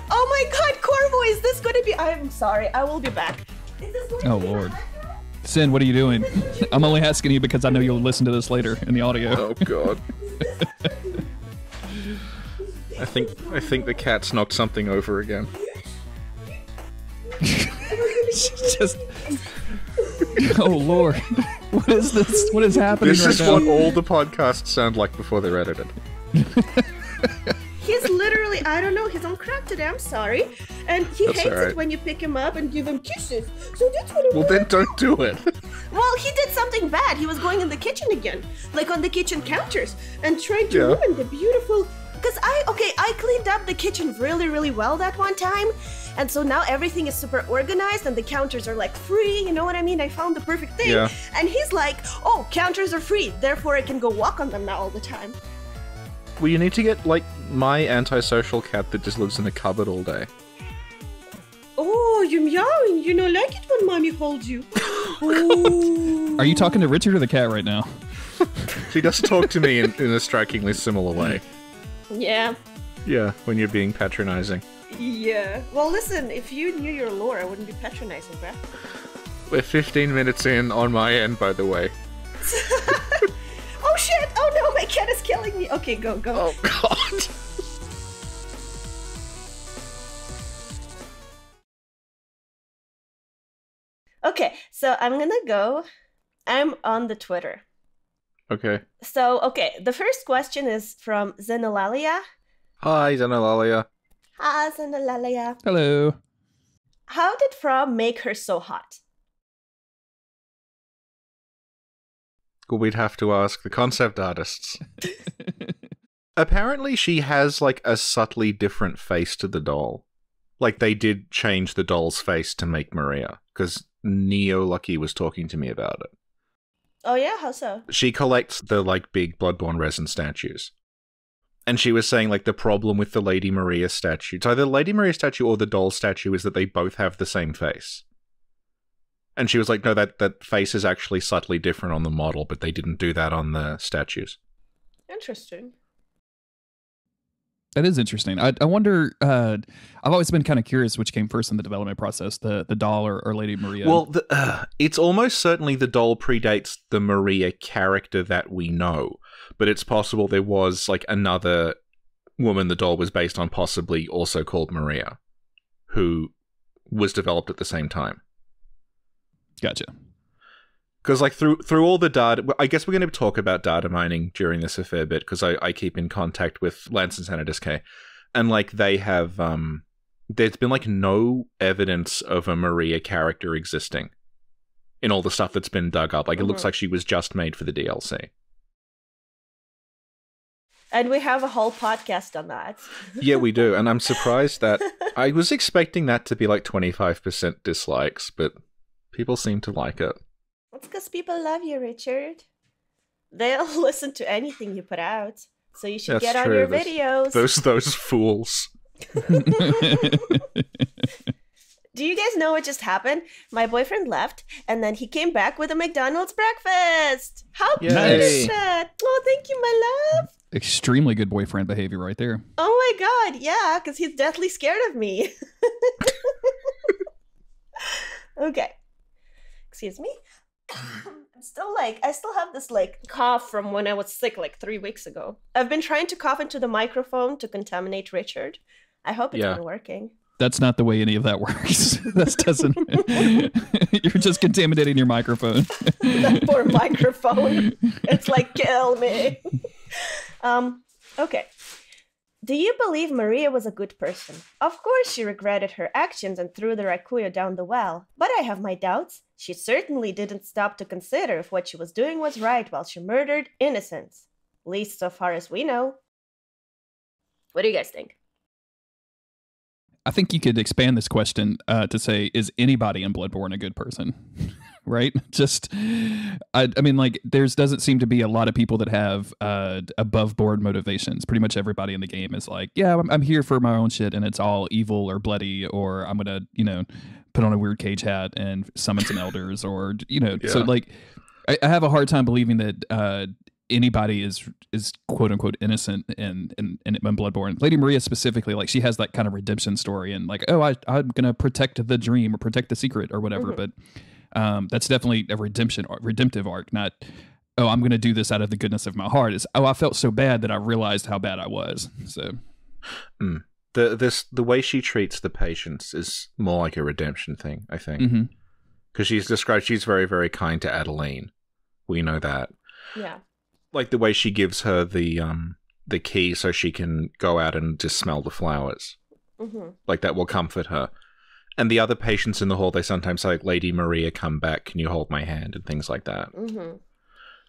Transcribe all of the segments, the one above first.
Oh my god, Corvo, is this going to be... I'm sorry, I will be back. Is this going Oh, to be Lord. Sin, what are you doing? I'm only asking you because I know you'll listen to this later in the audio. Oh, God. I think the cat's knocked something over again. Just... Oh, Lord. What is this? What is happening This right is now? what all the podcasts sound like before they're edited. He's literally, I don't know, he's on crack today, I'm sorry. And he That's hates alright. it when you pick him up and give him kisses. So that's what Well, then don't do it. Well, he did something bad. He was going in the kitchen again, like on the kitchen counters, and trying to Yeah. ruin the beautiful... Because I cleaned up the kitchen really, really well that one time. And so now everything is super organized and the counters are like free, you know what I mean? I found the perfect thing. Yeah. And he's like, oh, counters are free, therefore I can go walk on them now all the time. Well, you need to get, like, my antisocial cat that just lives in the cupboard all day. Oh, you're meowing. You don't like it when mommy holds you. Oh. Are you talking to Richard or the cat right now? She does talk to me in a strikingly similar way. Yeah. Yeah, when you're being patronizing. Yeah. Well, listen, if you knew your lore, I wouldn't be patronizing, bruh. We're 15 minutes in on my end, by the way. Oh shit! Oh no, my cat is killing me. Okay, go. Oh, God. Okay, so I'm gonna go. I'm on the Twitter. Okay. So, okay, the first question is from Zenolalia. Hi, Xenolalia. Hi, Zenolalia. Hello. How did Fra make her so hot? Well, we'd have to ask the concept artists. Apparently, she has, like, a subtly different face to the doll. Like, they did change the doll's face to make Maria, because Neo Lucky was talking to me about it. Oh yeah, how so? She collects the, like, big Bloodborne resin statues. And she was saying, like, the problem with the Lady Maria statue, so either the Lady Maria statue or the doll statue, is that they both have the same face. And she was like, no, that face is actually subtly different on the model, but they didn't do that on the statues. Interesting. That is interesting. I wonder, I've always been kind of curious which came first in the development process, the doll or Lady Maria. Well, it's almost certainly the doll predates the Maria character that we know, but it's possible there was, like, another woman the doll was based on, possibly also called Maria, who was developed at the same time. Gotcha. Because, like, through all the data, I guess we're going to talk about data mining during this a fair bit, because I keep in contact with Lance and Sanadis K, and, like, they have, there's been, like, no evidence of a Maria character existing in all the stuff that's been dug up. Like, it looks like she was just made for the DLC. And we have a whole podcast on that. Yeah, we do, and I'm surprised that, I was expecting that to be, like, 25% dislikes, but people seem to like it. It's because people love you, Richard. They'll listen to anything you put out. So you should That's get on true. your videos. Those fools. Do you guys know what just happened? My boyfriend left, and then he came back with a McDonald's breakfast. How cute is Yay. that? Oh, thank you, my love. Extremely good boyfriend behavior right there. Oh my god, yeah, because he's deathly scared of me. Okay. Excuse me. I still have this, like, cough from when I was sick, like, 3 weeks ago. I've been trying to cough into the microphone to contaminate Richard. I hope it's been working. That's not the way any of that works. That doesn't. You're just contaminating your microphone. That poor microphone. It's like, kill me. Okay. Do you believe Maria was a good person? Of course she regretted her actions and threw the Rakuyo down the well, but I have my doubts. She certainly didn't stop to consider if what she was doing was right while she murdered innocents. At least so far as we know. What do you guys think? I think you could expand this question to say, is anybody in Bloodborne a good person? Right? Just, I mean, like, doesn't seem to be a lot of people that have above board motivations. Pretty much everybody in the game is like, yeah, I'm here for my own shit, and it's all evil or bloody, or I'm gonna, put on a weird cage hat and summon some elders, or, so, like, I have a hard time believing that anybody is quote unquote innocent in Bloodborne. Lady Maria specifically, like she has that kind of redemption story and like, oh, I'm gonna protect the dream or protect the secret or whatever. But that's definitely a redemptive arc, not, oh, I'm gonna do this out of the goodness of my heart. It's, oh, I felt so bad that I realized how bad I was. So the way she treats the patients is more like a redemption thing, I think. Because she's very, very kind to Adeline. We know that. Yeah. Like the way she gives her the key so she can go out and just smell the flowers. Like that will comfort her. And the other patients in the hall, they sometimes say, like, Lady Maria, come back, can you hold my hand? And things like that.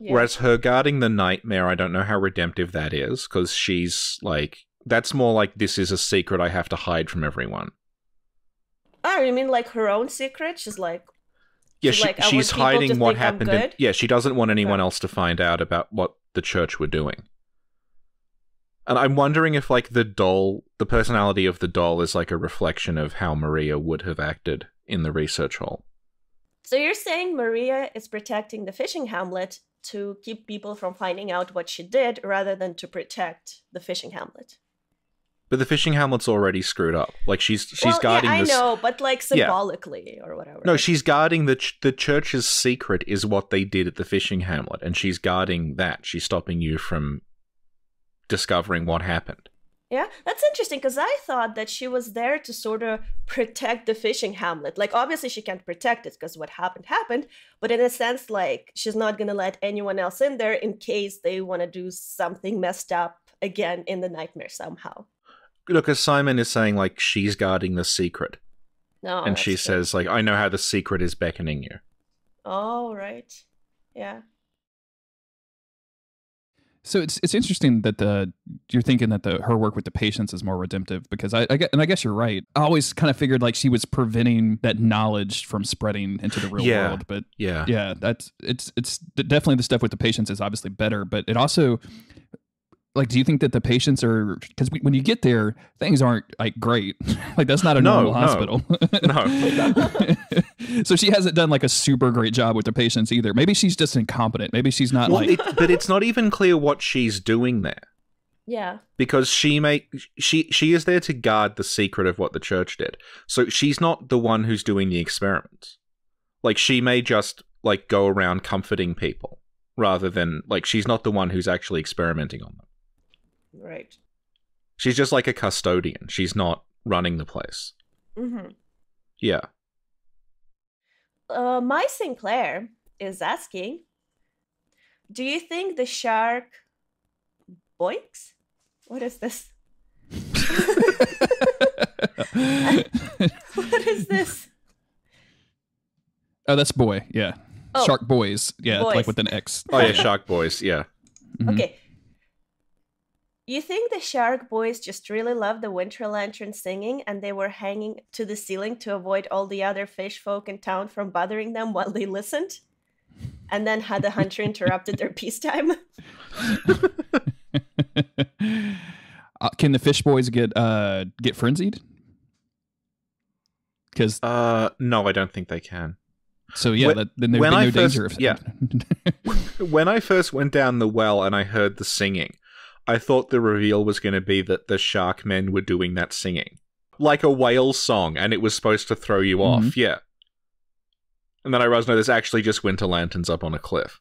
Yeah. Whereas her guarding the nightmare, I don't know how redemptive that is, because she's like, that's more like, this is a secret I have to hide from everyone. Oh, you mean like her own secret? She's like... Yeah, she's hiding what happened. Yeah, she doesn't want anyone else to find out about what the church were doing. And I'm wondering if, like, the personality of the doll is like a reflection of how Maria would have acted in the research hall. So you're saying Maria is protecting the fishing hamlet to keep people from finding out what she did, rather than to protect the fishing hamlet? But the fishing hamlet's already screwed up. Like, she's guarding this... I know, but like symbolically or whatever. No, she's guarding the church's secret is what they did at the fishing hamlet, and she's guarding that. She's stopping you from discovering what happened. Yeah, that's interesting, because I thought that she was there to sort of protect the fishing hamlet. Like, obviously she can't protect it because what happened, but in a sense, like, she's not going to let anyone else in there in case they want to do something messed up again in the nightmare somehow. Look, as Simon is saying, like, she's guarding the secret. No, and she says, like, I know how the secret is beckoning you. Oh, right. Yeah. So it's interesting that you're thinking that her work with the patients is more redemptive, because I guess you're right. I always kind of figured like she was preventing that knowledge from spreading into the real world. But yeah, it's definitely the stuff with the patients is obviously better, but it also... Like, do you think that the patients are... Because when you get there, things aren't, like, great. Like, that's not a normal hospital. No. So she hasn't done, like, a super great job with the patients either. Maybe she's just incompetent. Maybe she's not, but it's not even clear what she's doing there. Yeah. Because she is there to guard the secret of what the church did. So she's not the one who's doing the experiments. Like, she may just, like, go around comforting people, rather than... Like, she's not the one who's actually experimenting on them. Right. She's just like a custodian. She's not running the place. Yeah. My Sinclair is asking, do you think the shark boinks? What is this? What is this? Oh, that's boy. Yeah. Oh. Shark boys. Yeah, boys. Like with an X. Oh, yeah, shark boys. Yeah. Okay. You think the shark boys just really loved the winter lantern singing, and they were hanging to the ceiling to avoid all the other fish folk in town from bothering them while they listened? And then had the hunter interrupted their peacetime? Can the fish boys get frenzied? Because no, I don't think they can. So yeah, then there'd be no danger of When I first went down the well and I heard the singing, I thought the reveal was going to be that the shark men were doing that singing. Like a whale song, and it was supposed to throw you off, yeah. And then I realized, no, there's actually just winter lanterns up on a cliff.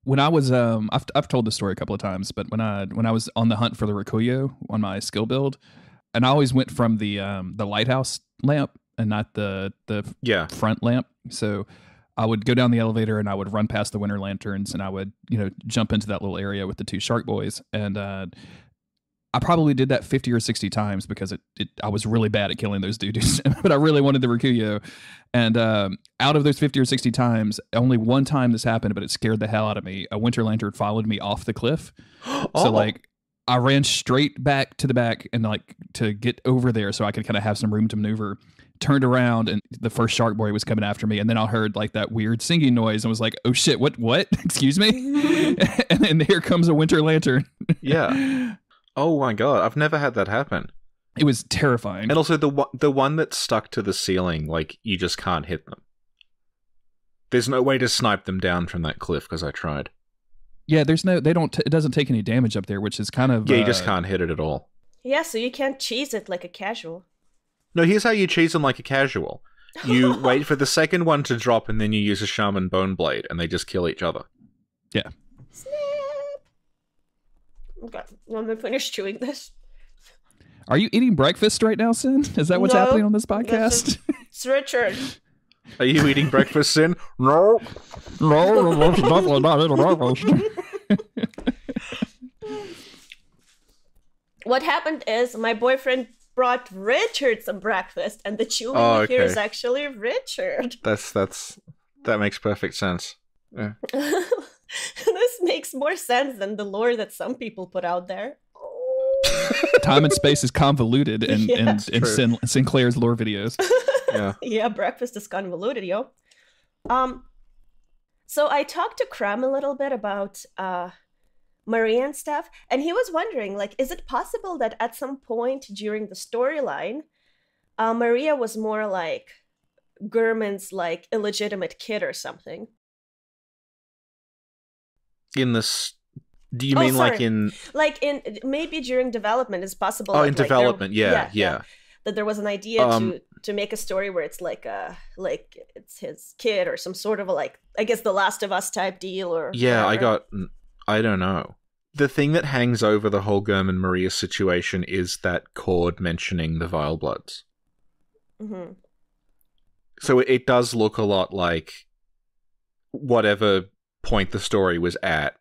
When I was, I've told this story a couple of times, but when I was on the hunt for the Rikuyo on my skill build, and I always went from the lighthouse lamp and not the front lamp. So I would go down the elevator and I would run past the winter lanterns and I would, jump into that little area with the two shark boys. And I probably did that 50 or 60 times because I was really bad at killing those dudes, but I really wanted the Rikuyo. And out of those 50 or 60 times, only one time this happened, but it scared the hell out of me. A winter lantern followed me off the cliff. So I ran straight back to the back and to get over there so I could kind of have some room to maneuver. Turned around and the first shark boy was coming after me, and then I heard that weird singing noise and was like, oh shit, what excuse me. And then here comes a winter lantern. Yeah. Oh my god, I've never had that happen. It was terrifying. And also the one that's stuck to the ceiling, you just can't hit them. There's no way to snipe them down from that cliff because I tried. Yeah, there's no, they don't, it doesn't take any damage up there, which is kind of... Yeah, you just can't hit it at all. Yeah, so you can't cheese it like a casual. No, here's how you cheese them like a casual. You wait for the second one to drop, and then you use a shaman bone blade, and they just kill each other. Yeah. Snap! Okay, let me finish chewing this. Are you eating breakfast right now, Sin? Is that what's happening on this podcast? It's Richard. Are you eating breakfast, Sin? No. No, it's definitely not eating breakfast. What happened is my boyfriend brought Richard some breakfast, and the chewing here is actually Richard. That makes perfect sense. Yeah. This makes more sense than the lore that some people put out there. Time and space is convoluted in Sinclair's lore videos. Yeah, breakfast is convoluted, yo. So I talked to Cram a little bit about Maria and stuff, and he was wondering, like, is it possible that at some point during the storyline, Maria was more like Gurman's like illegitimate kid or something? In this, do you mean like in maybe during development is possible? Oh, in development, yeah. That there was an idea to make a story where it's like it's his kid or some sort of a, like, I guess The Last of Us type deal or whatever. I don't know. The thing that hangs over the whole Gurman Maria situation is that cord mentioning the Vile Bloods. Mm-hmm. So it does look a lot like whatever point the story was at,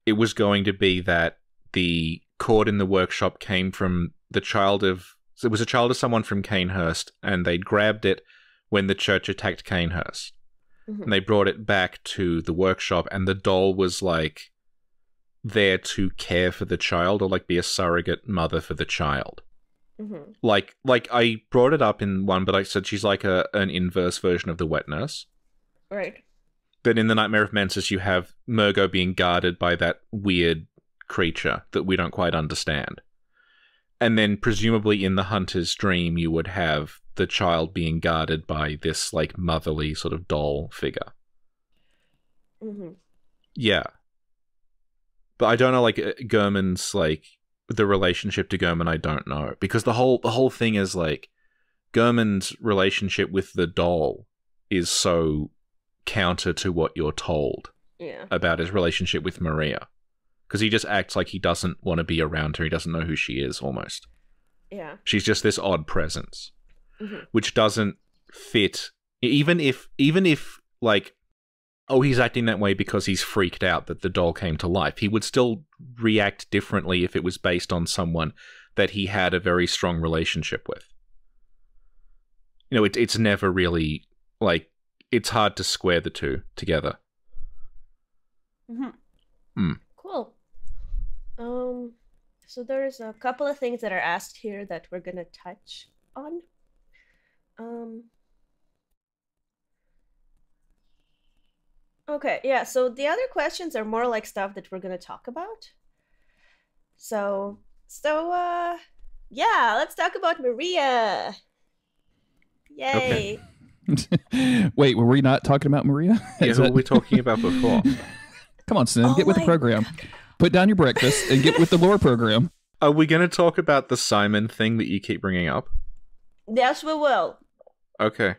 it was going to be that the cord in the workshop came from it was a child of someone from Canehurst, and they'd grabbed it when the church attacked Canehurst. Mm-hmm. And they brought it back to the workshop, and the doll was like there to care for the child, or like be a surrogate mother for the child. Mm-hmm. Like I brought it up in one, but I said she's like an inverse version of the wet nurse. Right. But in the Nightmare of Mensis, you have Murgo being guarded by that weird creature that we don't quite understand. And then presumably in the Hunter's dream, you would have the child being guarded by this like motherly sort of doll figure. Mm-hmm. Yeah. But I don't know, like, Gurman's, like, the relationship to Gurman, I don't know. Because the whole thing is, like, Gurman's relationship with the doll is so counter to what you're told about his relationship with Maria. Because he just acts like he doesn't want to be around her. He doesn't know who she is, almost. Yeah. She's just this odd presence. Mm-hmm. Which doesn't fit. Even if, like, oh, he's acting that way because he's freaked out that the doll came to life, he would still react differently if it was based on someone that he had a very strong relationship with. You know, it's never really, like, it's hard to square the two together. Mm-hmm. Cool. So there's a couple of things that are asked here that we're gonna touch on. Okay, yeah, so the other questions are more like stuff that we're gonna talk about. So yeah, let's talk about Maria. Yay. Okay. Wait, were we not talking about Maria? Yeah, who were we talking about before? Come on, Sin, get with the program. God. Put down your breakfast and get with the lore program. Are we going to talk about the Simon thing that you keep bringing up? Yes, we will. Okay.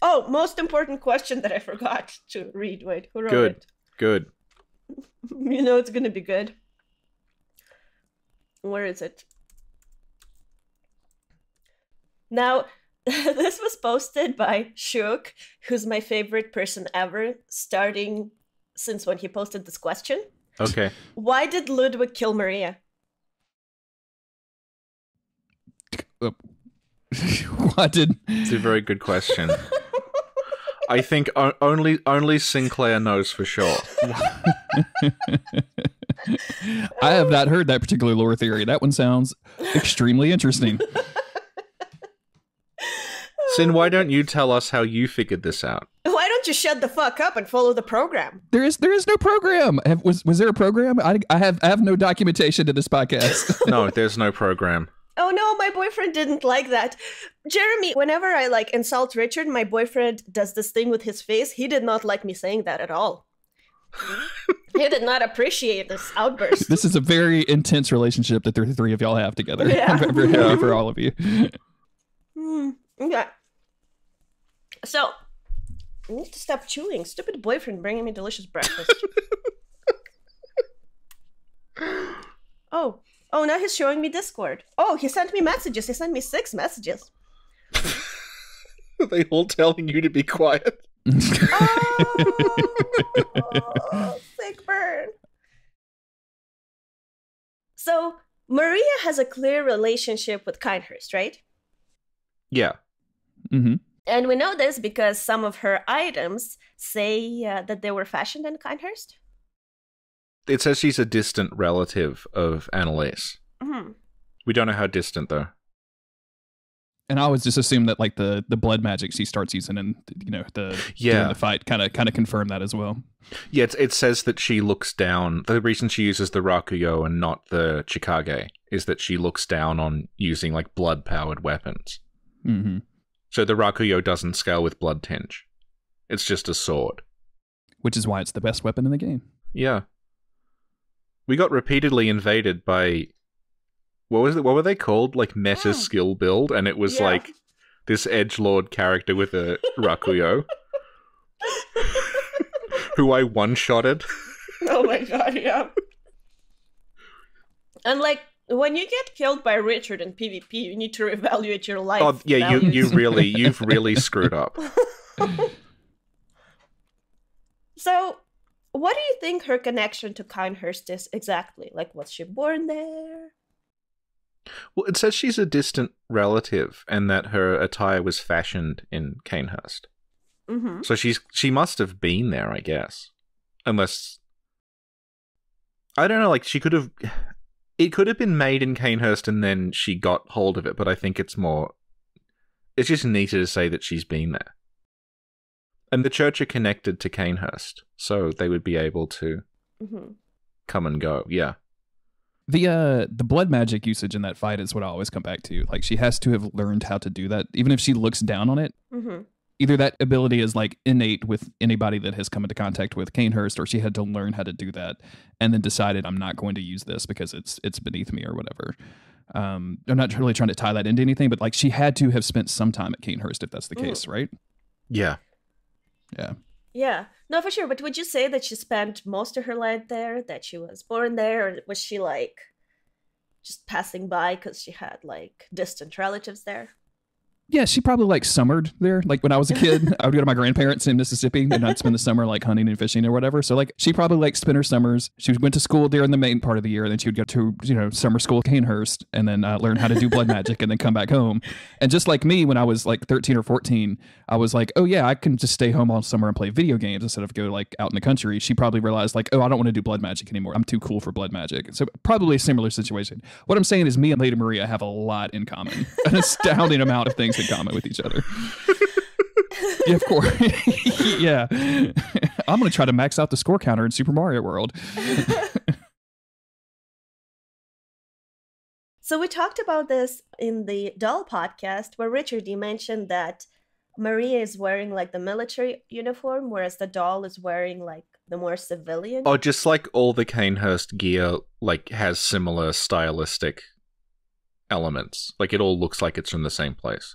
Oh, most important question that I forgot to read. Wait, who wrote it? Good. You know it's going to be good. Where is it? Now, this was posted by Shook, who's my favorite person ever, starting since when he posted this question. Okay. Why did Ludwick kill Maria? It's a very good question. I think only Sinclair knows for sure. I have not heard that particular lore theory. That one sounds extremely interesting. Sin, why don't you tell us how you figured this out? Why don't you shut the fuck up and follow the program? There is no program. Was there a program? I have no documentation to this podcast. No, there's no program. Oh no, my boyfriend didn't like that. Jeremy, whenever I insult Richard, my boyfriend does this thing with his face. He did not like me saying that at all. He did not appreciate this outburst. This is a very intense relationship that the three of y'all have together. Yeah. I'm very happy for all of you. Okay. So, I need to stop chewing. Stupid boyfriend bringing me delicious breakfast. Oh, now he's showing me Discord. Oh, he sent me messages. He sent me 6 messages. Are they all telling you to be quiet? Oh, sick burn. So, Maria has a clear relationship with Kinehurst, right? Yeah. Mm-hmm. And we know this because some of her items say that they were fashioned in Kinehurst. It says she's a distant relative of Annalise. Mm-hmm. We don't know how distant, though. And I always just assume that like the blood magic she starts using in during the fight kind of confirm that as well. Yeah, it says that she looks down. The reason she uses the Rakuyo and not the Chikage is that she looks down on using like blood-powered weapons. Mm-hmm. So the Rakuyo doesn't scale with blood tinge. It's just a sword. Which is why it's the best weapon in the game. Yeah. We got repeatedly invaded by... What was it? What were they called? Like meta skill build, and it was like this edgelord character with a Rakuyo who I one-shotted. Oh my god, yeah. And like when you get killed by Richard in PvP, you need to reevaluate your life. Oh yeah, you've really screwed up. So, what do you think her connection to Kinehurst is exactly? Like, was she born there? Well, it says she's a distant relative and that her attire was fashioned in Canehurst. Mm-hmm. So she must have been there, I guess. Unless... I don't know, like, she could have... It could have been made in Canehurst and then she got hold of it, but I think it's more... It's just neater to say that she's been there. And the church are connected to Canehurst, so they would be able to come and go, yeah. The blood magic usage in that fight is what I always come back to. Like, she has to have learned how to do that, even if she looks down on it. Mm-hmm. Either that ability is like innate with anybody that has come into contact with Canehurst, or she had to learn how to do that and then decided, I'm not going to use this because it's beneath me or whatever. I'm not really trying to tie that into anything, but like she had to have spent some time at Canehurst if that's the case, right? Yeah. Yeah. Yeah. No, for sure. But would you say that she spent most of her life there, that she was born there, or was she like just passing by because she had like distant relatives there? Yeah, she probably like summered there. Like when I was a kid, I would go to my grandparents in Mississippi and I'd spend the summer like hunting and fishing or whatever. So like she probably like spent her summers. She went to school during the main part of the year, and then she would go to, summer school at Canehurst and then learn how to do blood magic and then come back home. And just like me, when I was like 13 or 14, I was like, oh yeah, I can just stay home all summer and play video games instead of go like out in the country. She probably realized like, oh, I don't want to do blood magic anymore. I'm too cool for blood magic. So probably a similar situation. What I'm saying is me and Lady Maria have a lot in common, an astounding amount of things in common with each other. Yeah, of course. Yeah. I'm going to try to max out the score counter in Super Mario World. So we talked about this in the Doll podcast, where Richard, you mentioned that Maria is wearing like the military uniform, whereas the doll is wearing like the more civilian. Oh, just like all the Canehurst gear like has similar stylistic elements. Like it all looks like it's from the same place.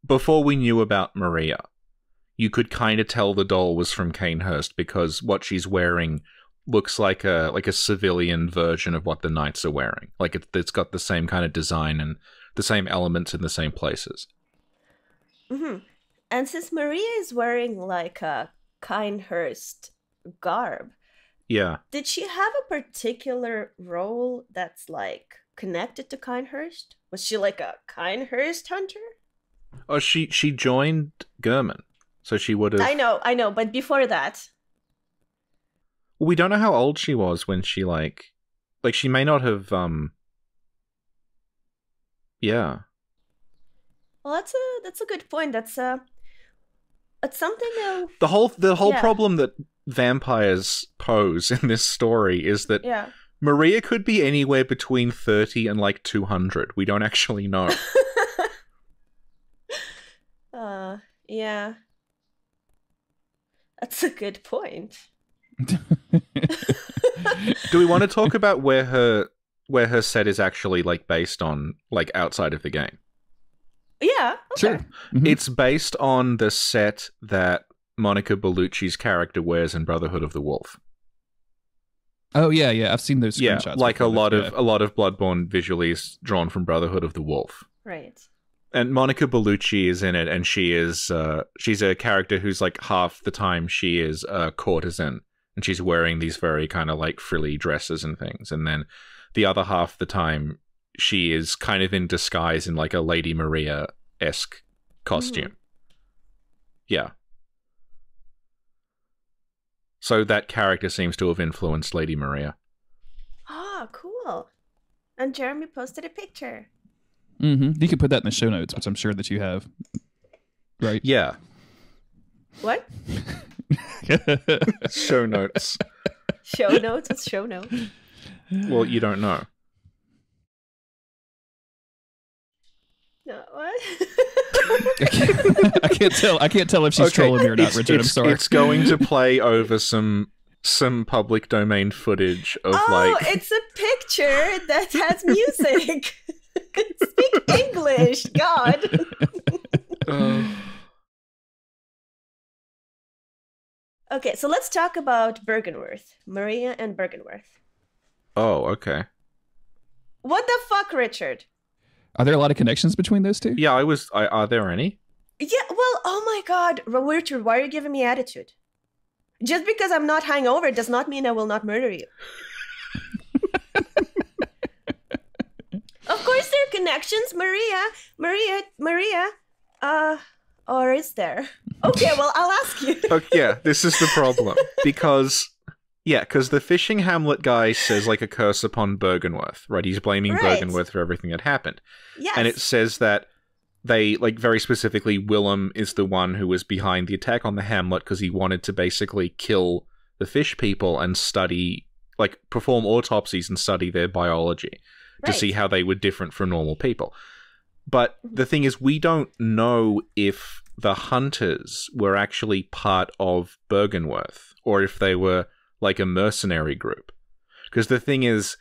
Before we knew about Maria, you could kind of tell the doll was from Canehurst because what she's wearing looks like a civilian version of what the knights are wearing. Like it's got the same kind of design and the same elements in the same places. Mm-hmm. And since Maria is wearing like a Kinehurst garb, yeah, did she have a particular role that's like connected to Kinehurst? Was she like a Kinehurst hunter? Oh, she joined Durman, so she would have... I know, but before that... We don't know how old she was when she, like she may not have, yeah. Well, that's a good point. It's something... The whole yeah. problem that vampires pose in this story is that Maria could be anywhere between 30 and, like, 200. We don't actually know. Yeah. That's a good point. Do we want to talk about where her set is actually like based on, like outside of the game? Yeah, okay. Sure. Mm-hmm. It's based on the set that Monica Bellucci's character wears in Brotherhood of the Wolf. Oh yeah. I've seen those screenshots. Yeah, like before, a lot of Bloodborne visually is drawn from Brotherhood of the Wolf. Right. And Monica Bellucci is in it, and she's a character who's like half the time she is a courtesan, and she's wearing these very kind of like frilly dresses and things, and then the other half the time she is kind of in disguise in like a Lady Maria-esque costume. Yeah. So that character seems to have influenced Lady Maria. Oh, cool. And Jeremy posted a picture. Mm-hmm. You can put that in the show notes, which I'm sure that you have. Right? Yeah. What? Show notes. Show notes? What's show notes? Well, you don't know. No, what? I can't tell if she's trolling me or not, Richard. I'm sorry. It's going to play over some public domain footage of it's a picture that has music. Speak English, God. Okay, so let's talk about Byrgenwerth. Maria and Byrgenwerth. Oh, okay. What the fuck, Richard? Are there a lot of connections between those two? Yeah, are there any? Yeah, well, oh my God, Richard, why are you giving me attitude? Just because I'm not hungover does not mean I will not murder you. Of course there are connections, Maria. Or is there? Okay, well, I'll ask you. Okay, yeah, this is the problem. Because the fishing hamlet guy says like a curse upon Byrgenwerth, right? He's blaming Byrgenwerth for everything that happened. Yes. And it says that they, like very specifically, Willem is the one who was behind the attack on the hamlet because he wanted to basically kill the fish people and study, like perform autopsies and study their biology to see how they were different from normal people. But the thing is, we don't know if the hunters were actually part of Byrgenwerth or if they were like a mercenary group. Because the thing is,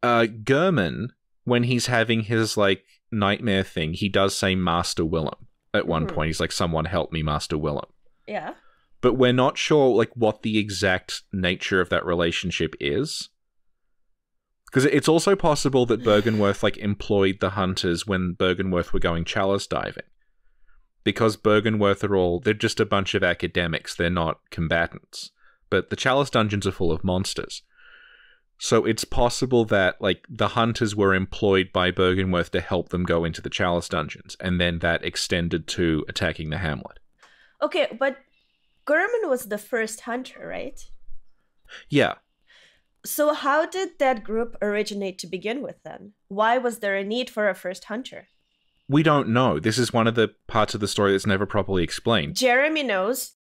Gurman, when he's having his like nightmare thing, he does say Master Willem at one point. He's like, someone help me, Master Willem. Yeah. But we're not sure like what the exact nature of that relationship is. Because it's also possible that Byrgenwerth like employed the hunters when Byrgenwerth were going chalice diving. Because Byrgenwerth they're just a bunch of academics, they're not combatants. But the chalice dungeons are full of monsters. So it's possible that like the hunters were employed by Byrgenwerth to help them go into the chalice dungeons, and then that extended to attacking the hamlet. Okay, but Gurman was the first hunter, right? Yeah. So how did that group originate to begin with then? Why was there a need for a first hunter? We don't know. This is one of the parts of the story that's never properly explained. Jeremy knows.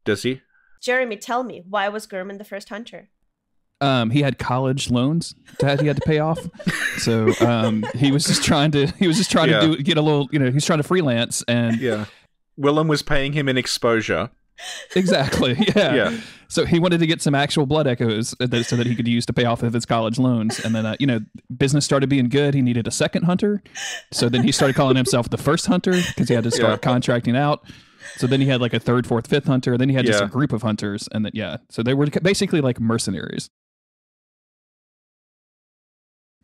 Does he? Jeremy, tell me, why was Gurman the first hunter? He had college loans that he had to pay off. So he was just trying to get a little, he's trying to freelance, and Willem was paying him in exposure. Exactly. Yeah. So he wanted to get some actual blood echoes so that he could use to pay off of his college loans. And then, business started being good. He needed a second hunter. So then he started calling himself the first hunter because he had to start contracting out. So then he had like a third, fourth, fifth hunter. Then he had just a group of hunters. And then, so they were basically like mercenaries.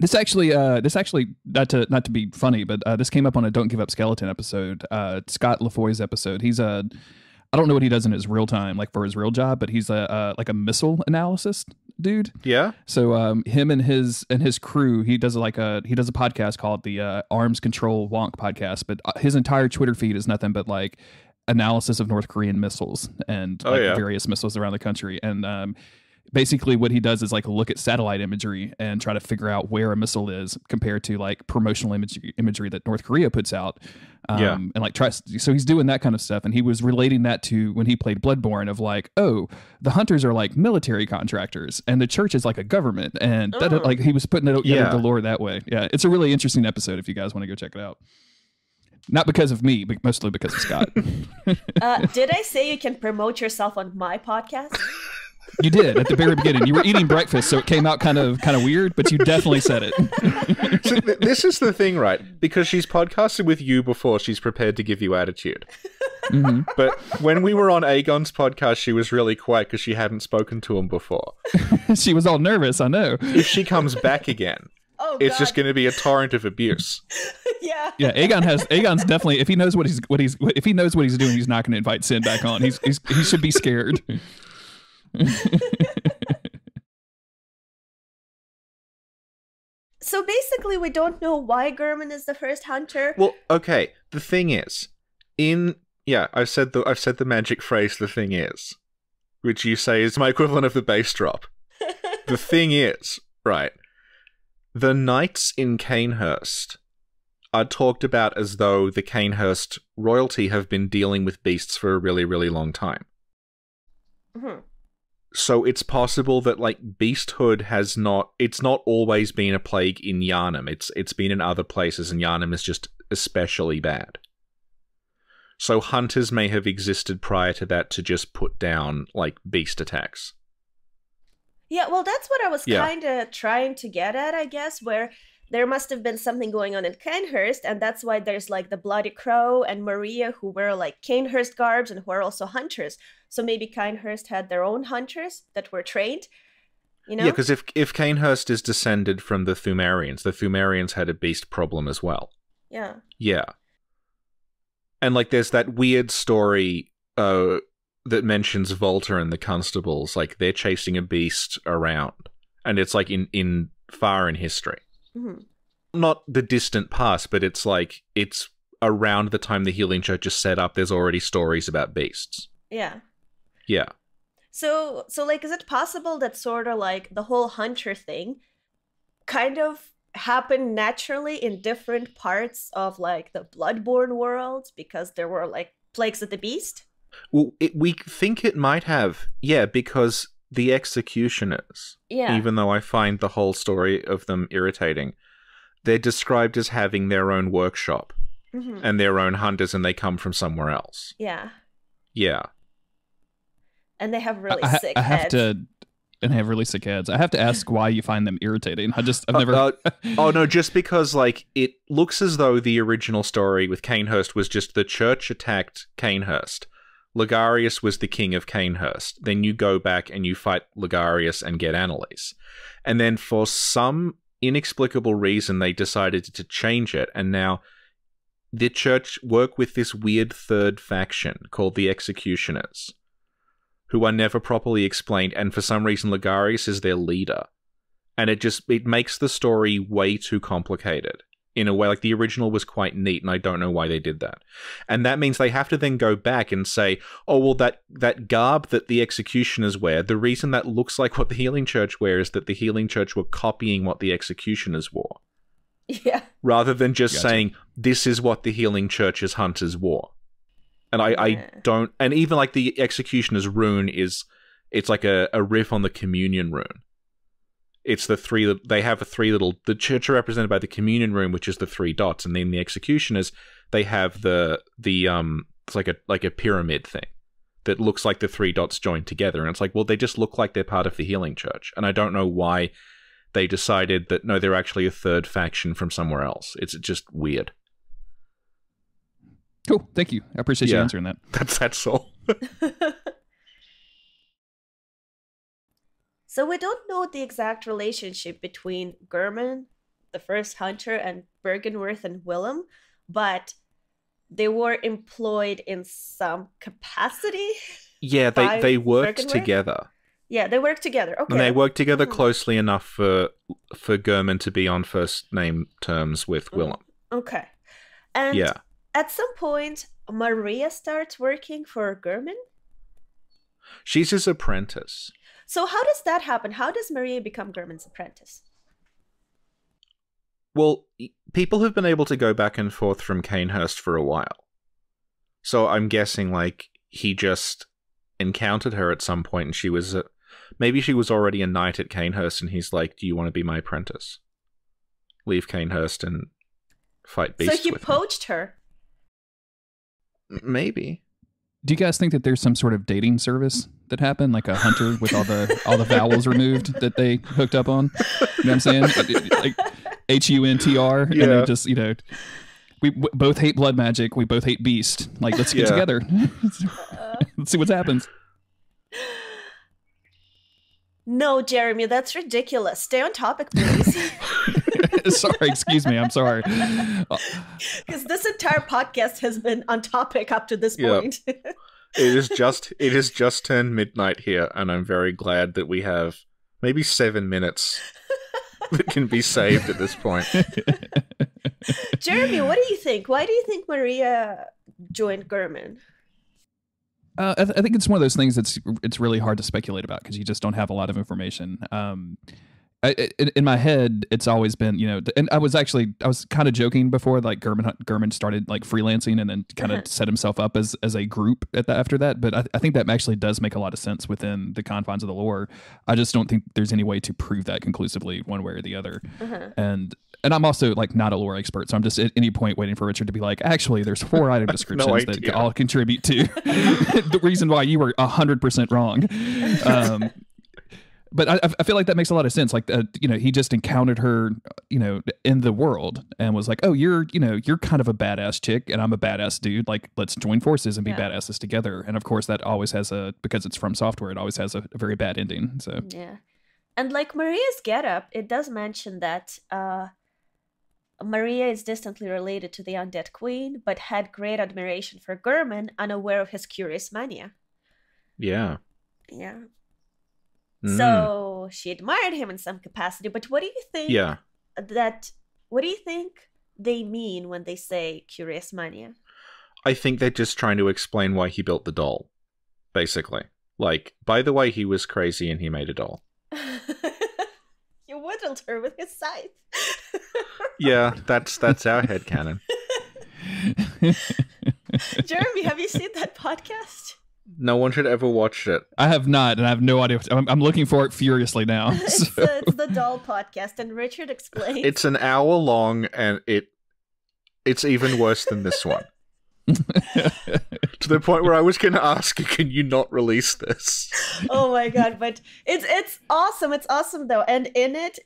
This actually, not to be funny, but this came up on a Don't Give Up Skeleton episode, Scott LaFoy's episode. He's I don't know what he does in his real time, like for his real job, but he's like a missile analysis dude. Yeah. So him and his crew, he does a podcast called the Arms Control Wonk podcast, but his entire Twitter feed is nothing but like analysis of North Korean missiles and various missiles around the country. And basically what he does is like look at satellite imagery and try to figure out where a missile is compared to like promotional imagery that North Korea puts out. And like so he's doing that kind of stuff. And he was relating that to when he played Bloodborne of like, oh, the hunters are like military contractors and the church is like a government. And that, like he was putting it together the lore that way. Yeah. It's a really interesting episode if you guys want to go check it out. Not because of me, but mostly because of Scott. Did I say you can promote yourself on my podcast? You did at the very beginning. You were eating breakfast, so it came out kind of weird, but you definitely said it. So this is the thing, right? Because she's podcasted with you before, she's prepared to give you attitude. Mm-hmm. But when we were on Aegon's podcast, she was really quiet because she hadn't spoken to him before. She was all nervous, I know. If she comes back again, it's just going to be a torrent of abuse. Yeah. Yeah, Aegon's definitely, if he knows what he's doing, he's not going to invite Sin back on. He should be scared. So basically, we don't know why Durman is the first hunter. Well, okay. The thing is, I've said the magic phrase. The thing is, which you say is my equivalent of the bass drop. The thing is, right? The knights in Cainhurst are talked about as though the Cainhurst royalty have been dealing with beasts for a really, really long time. Mm-hmm. So it's possible that like beasthood it's not always been a plague in Yharnam. It's been in other places, and Yharnam is just especially bad. So hunters may have existed prior to that to just put down like beast attacks. Yeah, well, that's what I was kind of trying to get at, I guess, where there must have been something going on in Cainhurst, and that's why there's like the Bloody Crow and Maria who wear like Cainhurst garbs and who are also hunters. So maybe Cainhurst had their own hunters that were trained, you know? Yeah, because if Cainhurst is descended from the Thumerians had a beast problem as well. Yeah. Yeah. And like there's that weird story that mentions Volta and the Constables, like they're chasing a beast around, and it's like in far in history. Mm-hmm. Not the distant past, but it's like it's around the time the Healing Church is set up. There's already stories about beasts. Yeah. Yeah. So like, is it possible that sort of like the whole hunter thing kind of happened naturally in different parts of like the Blood-Borne world because there were like plagues of the beast? Well, we think it might have, because the executioners, even though I find the whole story of them irritating, they're described as having their own workshop and their own hunters, and they come from somewhere else. Yeah. Yeah. And they have really sick heads. And have really sick heads. I have to ask why you find them irritating. I've never... oh, no, just because, like, it looks as though the original story with Cainhurst was just the church attacked Cainhurst. Ligarius was the king of Cainhurst. Then you go back and you fight Ligarius and get Annalise. And then for some inexplicable reason, they decided to change it. And now the church work with this weird third faction called the Executioners, who are never properly explained. And for some reason, Ligarius is their leader. And it makes the story way too complicated. In a way, like the original was quite neat, and I don't know why they did that. And that means they have to then go back and say, oh, well, that garb that the executioners wear, the reason that looks like what the Healing Church wears is that the Healing Church were copying what the executioners wore. Yeah. Rather than just saying, this is what the Healing Church's hunters wore. And I don't... And even like the executioner's rune it's like a riff on the communion rune. It's the three... They have the church are represented by the communion rune, which is the 3 dots, and then the executioners, they have the it's like a pyramid thing that looks like the 3 dots joined together, and it's like, well, they just look like they're part of the Healing Church, and I don't know why they decided that no, they're actually a third faction from somewhere else. It's just weird. Cool, thank you. I appreciate you answering that. That's all. So we don't know the exact relationship between Durman, the first hunter, and Byrgenwerth and Willem, but they were employed in some capacity. Yeah, they worked together. Yeah, they worked together. Okay. And they worked together closely enough for Durman to be on first name terms with Willem. Okay. And at some point, Maria starts working for Durman? She's his apprentice. So how does that happen? How does Maria become Durman's apprentice? Well, people have been able to go back and forth from Cainhurst for a while. So I'm guessing, like, he just encountered her at some point, and she was... maybe she was already a knight at Cainhurst, and he's like, do you want to be my apprentice? Leave Cainhurst and fight beasts with So he poached her? Maybe. Do you guys think that there's some sort of dating service that happened, like a hunter with all the vowels removed that they hooked up on? You know what I'm saying? Like HUNTR, Yeah. and they're just, we both hate blood magic. We both hate beast. Like, let's get together. Let's see what happens. No, Jeremy, that's ridiculous. Stay on topic, please. Sorry, excuse me. I'm sorry. Because this entire podcast has been on topic up to this point. It is just turned midnight here, and I'm very glad that we have maybe 7 minutes that can be saved at this point. Jeremy, what do you think? Why do you think Maria joined Durman? I think it's one of those things it's really hard to speculate about because you just don't have a lot of information. In my head, it's always been, and I was kind of joking before, like Durman started like freelancing and then kind of set himself up as a group after that. But I think that actually does make a lot of sense within the confines of the lore. I just don't think there's any way to prove that conclusively one way or the other. And I'm also like not a lore expert, so I'm just at any point waiting for Richard to be like, actually, there's 4 item descriptions that all contribute to the reason why you were 100% wrong. But I feel like that makes a lot of sense. Like, he just encountered her, in the world and was like, oh, you're kind of a badass chick and I'm a badass dude. Like, let's join forces and be badasses together. And of course, that always has because it's from software, it always has a very bad ending. So yeah. And like Maria's getup, it does mention that Maria is distantly related to the undead queen, but had great admiration for Durman, unaware of his curious mania. Yeah. Yeah. So she admired him in some capacity, but what do you think? What do you think they mean when they say curious mania? I think they're just trying to explain why he built the doll, basically. Like, by the way, he was crazy and he made a doll. You whittled her with his scythe. Yeah, that's our headcanon. Jeremy, have you seen that podcast? No one should ever watch it. I have not, and I have no idea. I'm looking for it furiously now. It's the doll podcast, and Richard explains. It's an hour long, and it's even worse than this one. To the point where I was going to ask you, can you not release this? Oh my god, but it's awesome. It's awesome, though. And in it,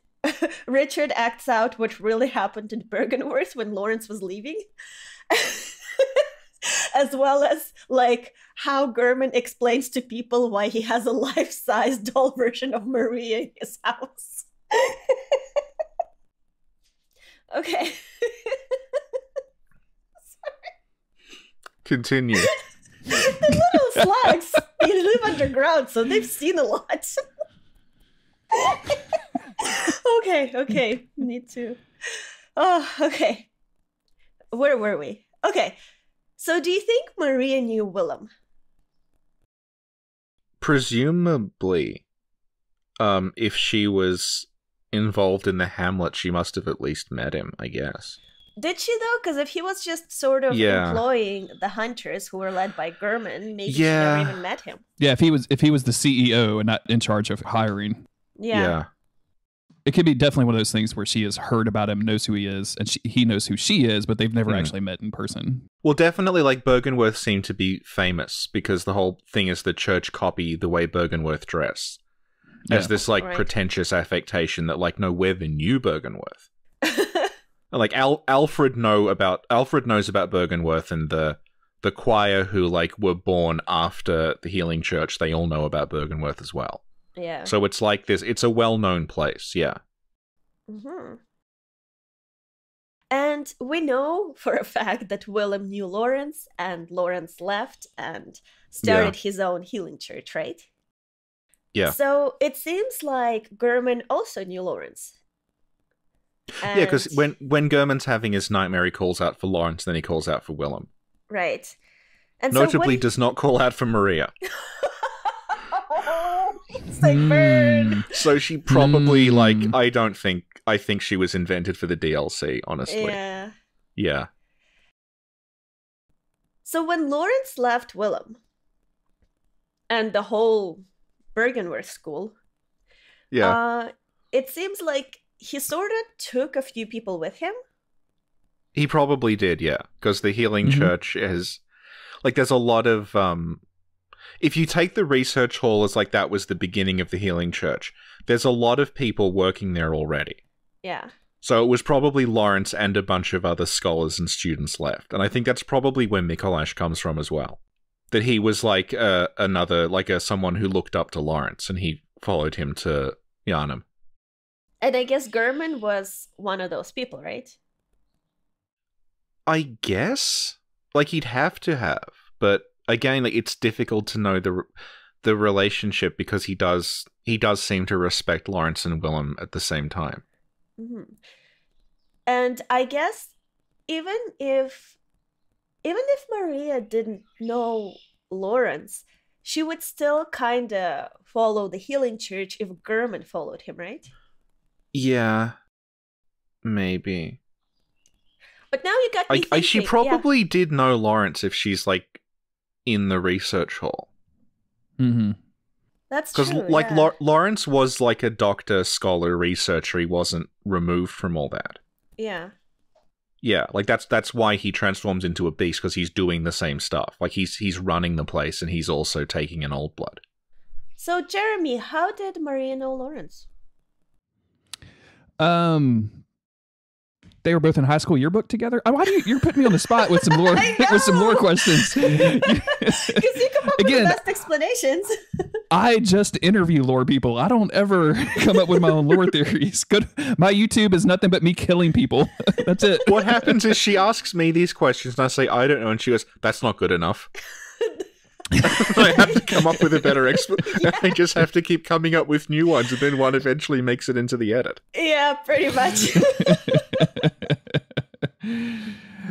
Richard acts out what really happened in Byrgenwerth when Lawrence was leaving. As well as, like, how Durman explains to people why he has a life-size doll version of Maria in his house. Okay. Continue. The little slugs, they live underground, so they've seen a lot. Okay. Need to... Oh, okay. Where were we? Okay. So do you think Maria knew Willem? Presumably. If she was involved in the hamlet, she must have at least met him, I guess. Did she, though? Because if he was just sort of employing the hunters who were led by Durman, maybe she never even met him. Yeah, if he was the CEO and not in charge of hiring. Yeah. It could be definitely one of those things where she has heard about him, knows who he is, and he knows who she is, but they've never actually met in person. Well, definitely, like, Byrgenwerth seemed to be famous because the whole thing is the church copy the way Byrgenwerth dress. As this, like, pretentious affectation that, like, no, we're the new Byrgenwerth. Like, Alfred knows about Byrgenwerth, and the choir who, like, were born after the Healing Church, they all know about Byrgenwerth as well. Yeah. So it's like this, it's a well-known place, yeah. Mm-hmm. And we know for a fact that Willem knew Lawrence, and Lawrence left and started his own healing church, right? Yeah. So it seems like Durman also knew Lawrence. And... Yeah, because when Durman's having his nightmare, he calls out for Lawrence, then he calls out for Willem. Right. And notably does not call out for Maria. So she probably, like, I think she was invented for the DLC, honestly. Yeah. So when Lawrence left Willem and the whole Byrgenwerth school, it seems like he sort of took a few people with him. He probably did, yeah. Because the Healing Church is... like there's a lot of if you take the research hall as like that was the beginning of the healing church, there's a lot of people working there already. Yeah. So it was probably Lawrence and a bunch of other scholars and students left. And I think that's probably where Mikolash comes from as well. That he was like someone who looked up to Lawrence and he followed him to Yharnam. And I guess Gurman was one of those people, right? I guess? Like, he'd have to have. But again, like, it's difficult to know the relationship because he does seem to respect Lawrence and Willem at the same time. Mm-hmm. And I guess even if Maria didn't know Lawrence, she would still kind of follow the healing church if Gurman followed him, right? Yeah, maybe. But now you got me thinking. She probably did know Lawrence if she's like in the research hall. Mm-hmm. That's true. Because like Lawrence was like a doctor, scholar, researcher. He wasn't removed from all that. Yeah. Yeah, like that's why he transforms into a beast, because he's doing the same stuff. Like he's running the place and he's also taking an old blood. So Jeremy, how did Maria know Lawrence? They were both in high school yearbook together. Why do you're putting me on the spot with some lore with some lore questions? Because you come up with the best explanations. I just interview lore people. I don't ever come up with my own lore theories. My YouTube is nothing but me killing people. That's it. What happens is she asks me these questions and I say, I don't know. And she goes, that's not good enough. I have to come up with a better explanation. Yeah. I just have to keep coming up with new ones, and then one eventually makes it into the edit. Yeah, pretty much.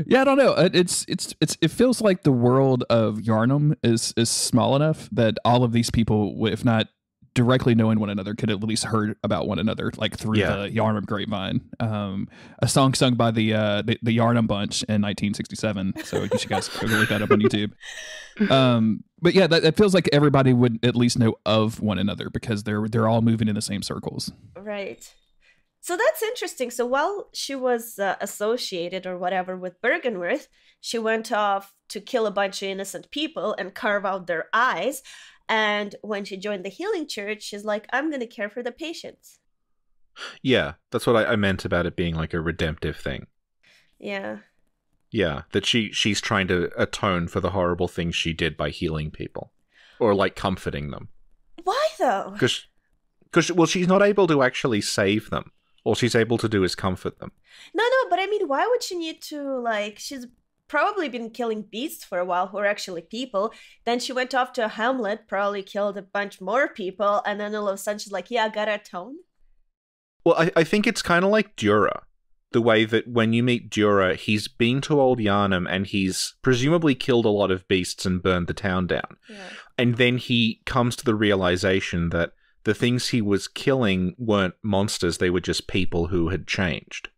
Yeah, I don't know. It feels like the world of Yharnam is small enough that all of these people, if not directly knowing one another, could at least heard about one another, like through the Yharnam grapevine. A song sung by the Yharnam Bunch in 1967. So you should guys go look that up on YouTube. But yeah, that feels like everybody would at least know of one another because they're all moving in the same circles. Right. So that's interesting. So while she was associated or whatever with Bergenworth, she went off to kill a bunch of innocent people and carve out their eyes. And when she joined the healing church, she's like, I'm going to care for the patients. Yeah, that's what I meant about it being like a redemptive thing. Yeah. Yeah, that she's trying to atone for the horrible things she did by healing people. Or like comforting them. Why though? Because she's not able to actually save them. All she's able to do is comfort them. No, but I mean, why would she need to, like, she's probably been killing beasts for a while who are actually people. Then she went off to a hamlet, probably killed a bunch more people, and then all of a sudden she's like, yeah, I gotta atone. Well, I think it's kind of like Dura. The way that when you meet Dura, he's been to Old Yharnam and he's presumably killed a lot of beasts and burned the town down. Yeah. And then he comes to the realization that the things he was killing weren't monsters, they were just people who had changed.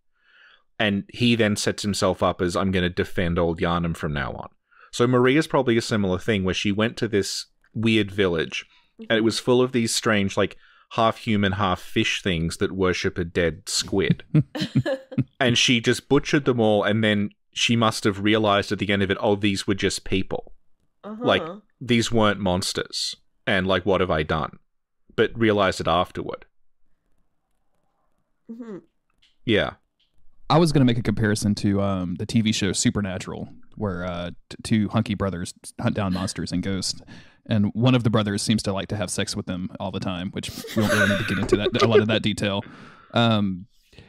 And he then sets himself up as, I'm going to defend Old Yharnam from now on. So Maria's probably a similar thing, where she went to this weird village, and it was full of these strange, like, half-human, half-fish things that worship a dead squid. And she just butchered them all, and then she must have realized at the end of it, oh, these were just people. Like, these weren't monsters. And, like, what have I done? But realized it afterward. Yeah. I was going to make a comparison to the TV show Supernatural, where two hunky brothers hunt down monsters and ghosts, and one of the brothers seems to like to have sex with them all the time, which we don't really need to get into a lot of that detail.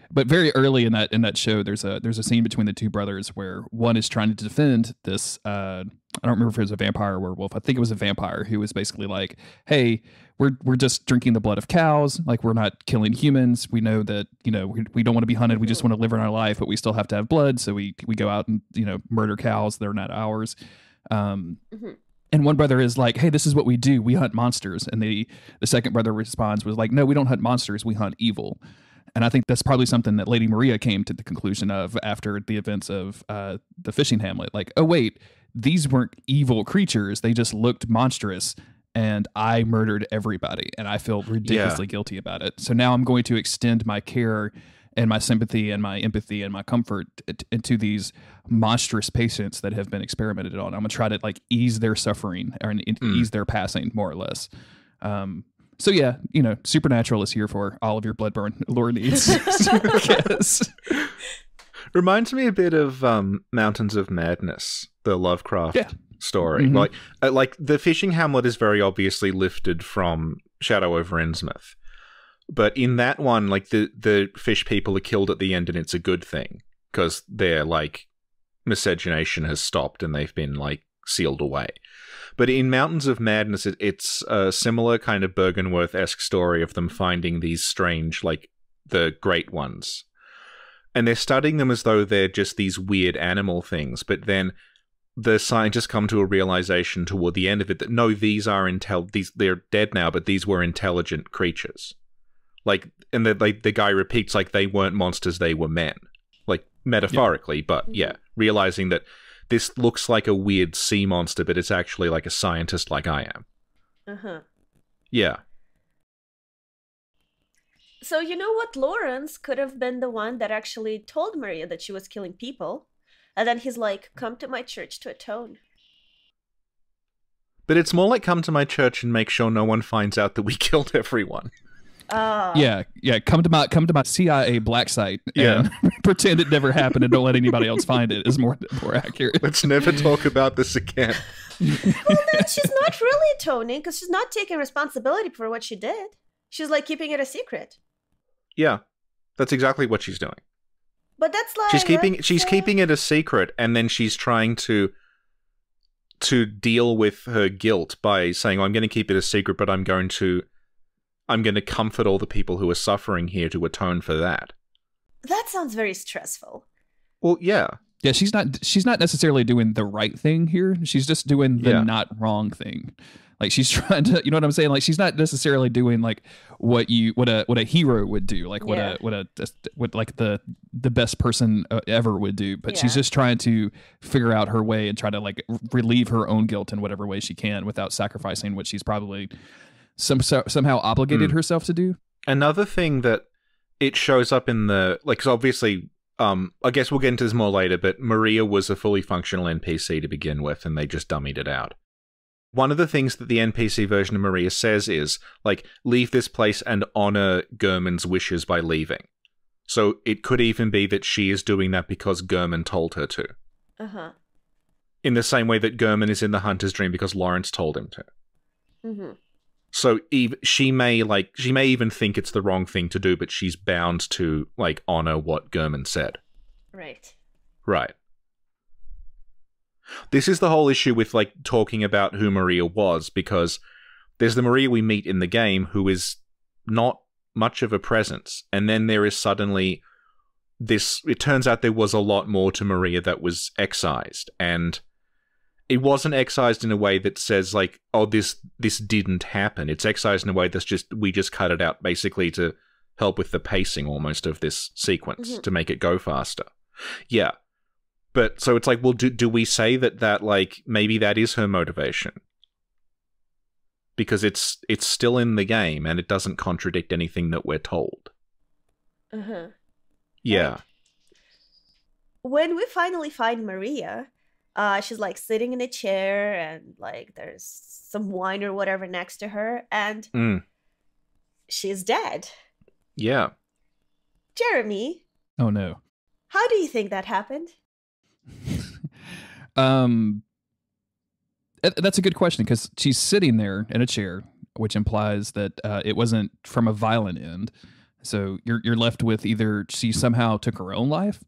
But very early in that show, there's a scene between the two brothers where one is trying to defend this. I don't remember if it was a vampire or werewolf. I think it was a vampire who was basically like, "Hey, we're just drinking the blood of cows. Like, we're not killing humans. We know that we don't want to be hunted. We just want to live in our life, but we still have to have blood. So we go out and murder cows. They're not ours." And one brother is like, "Hey, this is what we do. We hunt monsters." And the second brother responds was like, "No, we don't hunt monsters. We hunt evil." And I think that's probably something that Lady Maria came to the conclusion of after the events of the fishing hamlet. Like, oh, wait, these weren't evil creatures. They just looked monstrous. And I murdered everybody. And I feel ridiculously guilty about it. So now I'm going to extend my care and my sympathy and my empathy and my comfort into these monstrous patients that have been experimented on. I'm gonna try to like ease their suffering or ease their passing, more or less. So yeah, you know, Supernatural is here for all of your Bloodborne lore needs. Yes. Reminds me a bit of Mountains of Madness, the Lovecraft story. Mm-hmm. Like the fishing hamlet is very obviously lifted from Shadow over Innsmouth. But in that one, like the fish people are killed at the end, and it's a good thing because their like miscegenation has stopped and they've been like sealed away. But in Mountains of Madness, it's a similar kind of Bergenworth-esque story of them finding these strange, like the great ones, and they're studying them as though they're just these weird animal things. But then the scientists come to a realization toward the end of it that no, these are they're dead now, but these were intelligent creatures. Like, and the guy repeats, like, they weren't monsters, they were men. Like, metaphorically, but yeah, realizing that this looks like a weird sea monster, but it's actually like a scientist like I am. Uh-huh. Yeah. So you know what? Lawrence could have been the one that actually told Maria that she was killing people. And then he's like, come to my church to atone. But it's more like, come to my church and make sure no one finds out that we killed everyone. Yeah. Come to my CIA black site and pretend it never happened and don't let anybody else find it is more accurate. Let's never talk about this again. Well, then she's not really atoning because she's not taking responsibility for what she did. She's like keeping it a secret. Yeah, that's exactly what she's doing. But that's like she's keeping it a secret, and then she's trying to deal with her guilt by saying, "I'm going to keep it a secret, but I'm going to comfort all the people who are suffering here to atone for that." That sounds very stressful. Well, yeah. Yeah, she's not necessarily doing the right thing here. She's just doing the not wrong thing. Like, she's trying to, you know what I'm saying? Like, she's not necessarily doing like what a hero would do, like what like the best person ever would do. But she's just trying to figure out her way and try to like relieve her own guilt in whatever way she can without sacrificing what she's probably somehow obligated herself to do. Another thing that it shows up in the, like, 'cause obviously, I guess we'll get into this more later, but Maria was a fully functional NPC to begin with, and they just dummied it out. One of the things that the NPC version of Maria says is, like, leave this place and honor Gurman's wishes by leaving. So it could even be that she is doing that because Gurman told her to. Uh-huh. In the same way that Gurman is in the Hunter's Dream because Lawrence told him to. Mm-hmm. So she may even think it's the wrong thing to do, but she's bound to, like, honor what Gurman said. Right. Right. This is the whole issue with, like, talking about who Maria was, because there's the Maria we meet in the game who is not much of a presence, and then there is suddenly this, it turns out there was a lot more to Maria that was excised, and it wasn't excised in a way that says, like, oh, this didn't happen. It's excised in a way that's just, we just cut it out basically to help with the pacing almost of this sequence, to make it go faster. Yeah. But, so it's like, well, do we say that, like, maybe that is her motivation? Because it's still in the game, and it doesn't contradict anything that we're told. Uh-huh. Yeah. Right. When we finally find Maria, she's, like, sitting in a chair, and, like, there's some wine or whatever next to her, and she's dead. Yeah. Jeremy. Oh, no. How do you think that happened? That's a good question, because she's sitting there in a chair, which implies that it wasn't from a violent end. So you're left with either she somehow took her own life,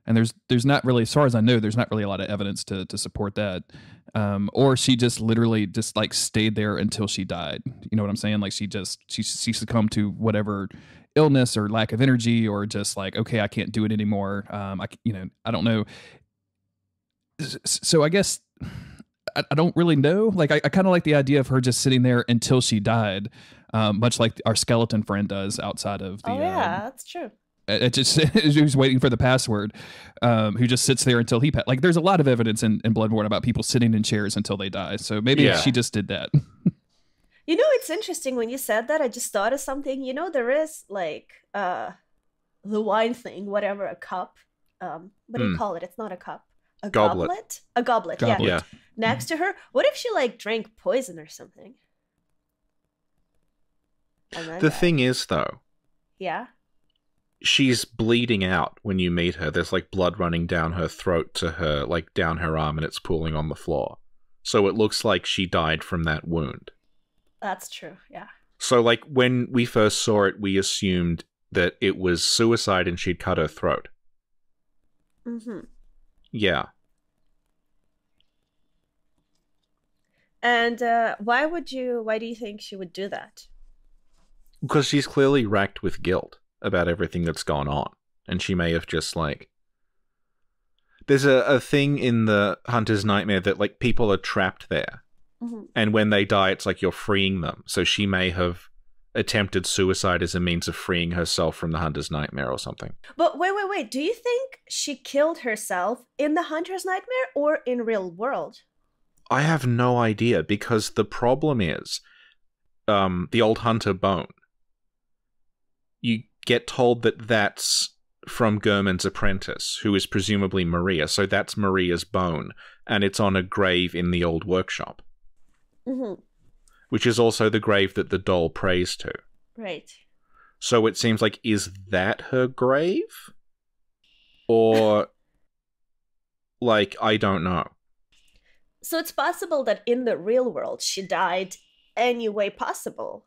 and there's not really, as far as I know, there's not really a lot of evidence to support that, or she just literally just like stayed there until she died. You know what I'm saying? Like she succumbed to whatever illness or lack of energy, or just like, okay, I can't do it anymore. I don't know. So I guess I don't really know. Like I kind of like the idea of her just sitting there until she died, much like our skeleton friend does outside of the. Oh yeah, that's true. It just who's waiting for the password, who just sits there until he like. There's a lot of evidence in Bloodborne about people sitting in chairs until they die. So maybe she just did that. You know, it's interesting when you said that. I just thought of something. You know, there is like the wine thing, whatever, a cup. What do you call it? It's not a cup. A Goblet. A goblet. Goblet. Yeah. Yeah. Next to her. What if she like drank poison or something? And then The died? thing is, though, Yeah. she's bleeding out when you meet her. There's like blood running down her throat to her, like down her arm, and it's pooling on the floor. So it looks like she died from that wound. That's true. Yeah. So, like, when we first saw it, we assumed that it was suicide and she'd cut her throat. Mm-hmm. Yeah. And why do you think she would do that? Because she's clearly racked with guilt about everything that's gone on. And she may have just, like... There's a thing in the Hunter's Nightmare that, like, people are trapped there. Mm-hmm. And when they die, it's like you're freeing them. So she may have attempted suicide as a means of freeing herself from the Hunter's Nightmare or something. But wait. Do you think she killed herself in the Hunter's Nightmare or in real world? I have no idea, because the problem is the old Hunter bone. You get told that that's from Gurman's apprentice, who is presumably Maria. So that's Maria's bone, and it's on a grave in the old workshop. Mm-hmm. Which is also the grave that the doll prays to. Right. So it seems like, is that her grave? Or, like, I don't know. So it's possible that in the real world she died any way possible.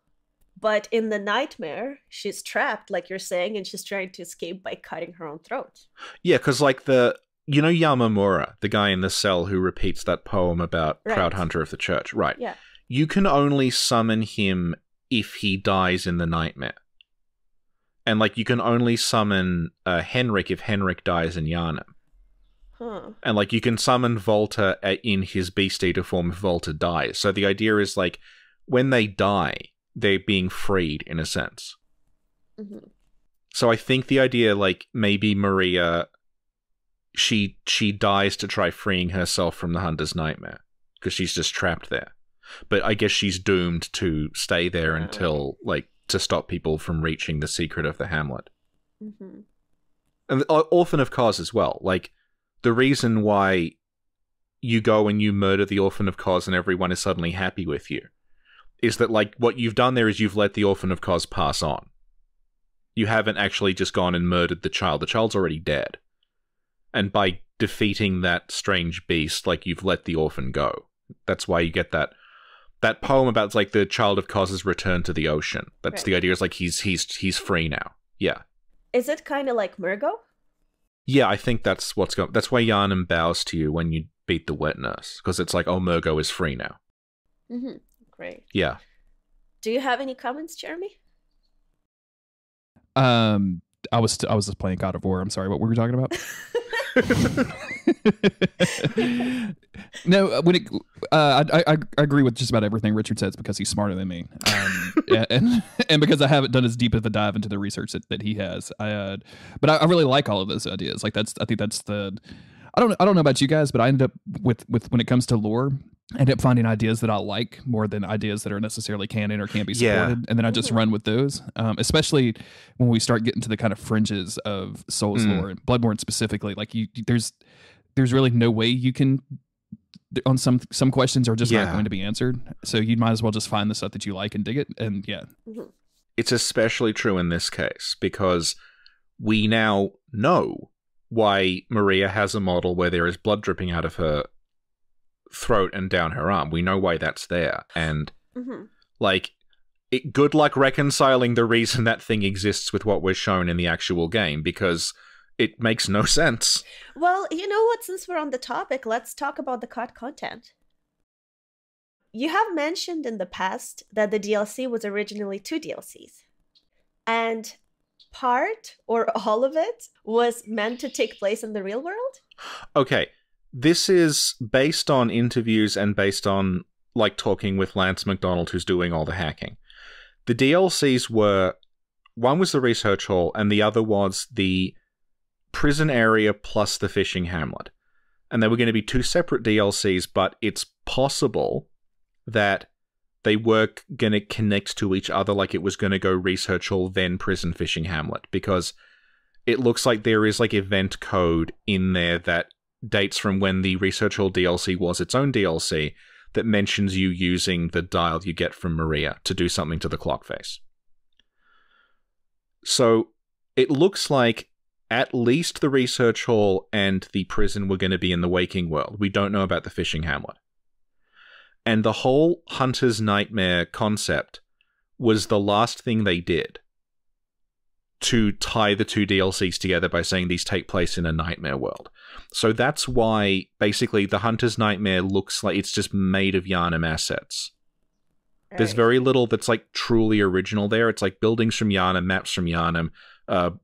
But in the nightmare, she's trapped, like you're saying, and she's trying to escape by cutting her own throat. Yeah, because, like, you know Yamamura, the guy in the cell who repeats that poem about Right. Proud Hunter of the Church. Right. Yeah. You can only summon him if he dies in the nightmare. And, like, you can only summon Henrik if Henrik dies in Yharnam. Huh. And, like, you can summon Volta in his Beast Eater form if Volta dies. So the idea is, like, when they die, they're being freed, in a sense. Mm-hmm. So I think the idea, like, maybe Maria, she dies to try freeing herself from the Hunter's Nightmare, because she's just trapped there. But I guess she's doomed to stay there until, like, to stop people from reaching the secret of the hamlet. Mm-hmm. And the Orphan of Kos as well. Like, the reason why you go and you murder the Orphan of Kos and everyone is suddenly happy with you is that, like, what you've done there is you've let the Orphan of Kos pass on. You haven't actually just gone and murdered the child. The child's already dead. And by defeating that strange beast, like, you've let the orphan go. That's why you get that poem about, like, the child of Kos's return to the ocean. That's Right. the idea, is like he's free now. Yeah. Is it kind of like Murgo? Yeah, I think that's what's going. That's why Yharnam bows to you when you beat the wet nurse, because it's like, oh, Murgo is free now. Mm-hmm. Great. Yeah. Do you have any comments, Jeremy? I was just playing God of War. I'm sorry, what were we talking about? No, when it, I agree with just about everything Richard says, because he's smarter than me, and because I haven't done as deep of a dive into the research that he has. But I really like all of those ideas. Like, I think that's the. I don't know about you guys, but I end up with when it comes to lore, I end up finding ideas that I like more than ideas that are necessarily canon or can't be supported, Yeah. and then I just run with those. Especially when we start getting to the kind of fringes of Souls lore and Bloodborne specifically. Like, there's really no way you can. On some questions are just not going to be answered, so you might as well just find the stuff that you like and dig it. And yeah, It's especially true in this case, because we now know why Maria has a model where there is blood dripping out of her throat and down her arm. We know why that's there. And, like, good luck reconciling the reason that thing exists with what was shown in the actual game, because it makes no sense. Well, you know what? Since we're on the topic, let's talk about the cut content. You have mentioned in the past that the DLC was originally 2 DLCs. And part or all of it was meant to take place in the real world? Okay, this is based on interviews and based on, like, talking with Lance McDonald, who's doing all the hacking. The DLCs were, one was the research hall, and the other was the prison area plus the fishing hamlet. And they were going to be 2 separate DLCs, but it's possible that they were going to connect to each other, like it was going to go research hall, then prison fishing hamlet, because it looks like there is like event code in there that dates from when the Research Hall DLC was its own DLC that mentions you using the dial you get from Maria to do something to the clock face. So it looks like at least the Research Hall and the prison were going to be in the waking world. We don't know about the fishing hamlet. And the whole Hunter's Nightmare concept was the last thing they did to tie the two DLCs together by saying these take place in a nightmare world. So that's why basically the Hunter's Nightmare looks like it's just made of Yharnam assets. Right. There's very little that's like truly original there. It's like buildings from Yharnam, maps from Yharnam,